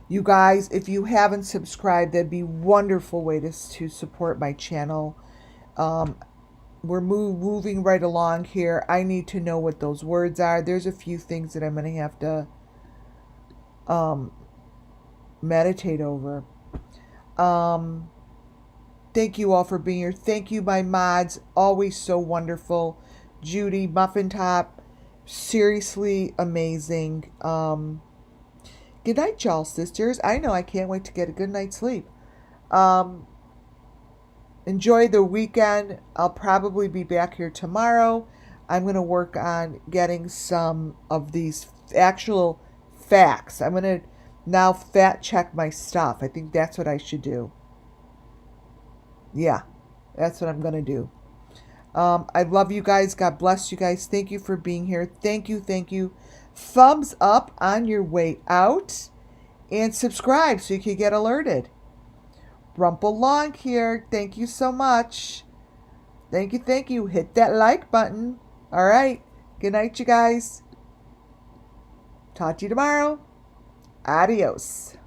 You guys, if you haven't subscribed, that'd be a wonderful way to support my channel. We're moving right along here. I need to know what those words are. There's a few things that I'm going to have to meditate over. Thank you all for being here. Thank you, my mods. Always so wonderful. Judy, Muffin Top, seriously amazing. Good night, y'all, sisters. I know I can't wait to get a good night's sleep. Um, Enjoy the weekend. I'll probably be back here tomorrow. I'm going to work on getting some of these actual facts. I'm going to now fact check my stuff. I think that's what I should do. Yeah, that's what I'm going to do. I love you guys. God bless you guys. Thank you for being here. Thank you. Thank you. Thumbs up on your way out and subscribe so you can get alerted. Rumple Long here. Thank you so much. Thank you. Thank you. Hit that like button. All right. Good night, you guys. Talk to you tomorrow. Adios.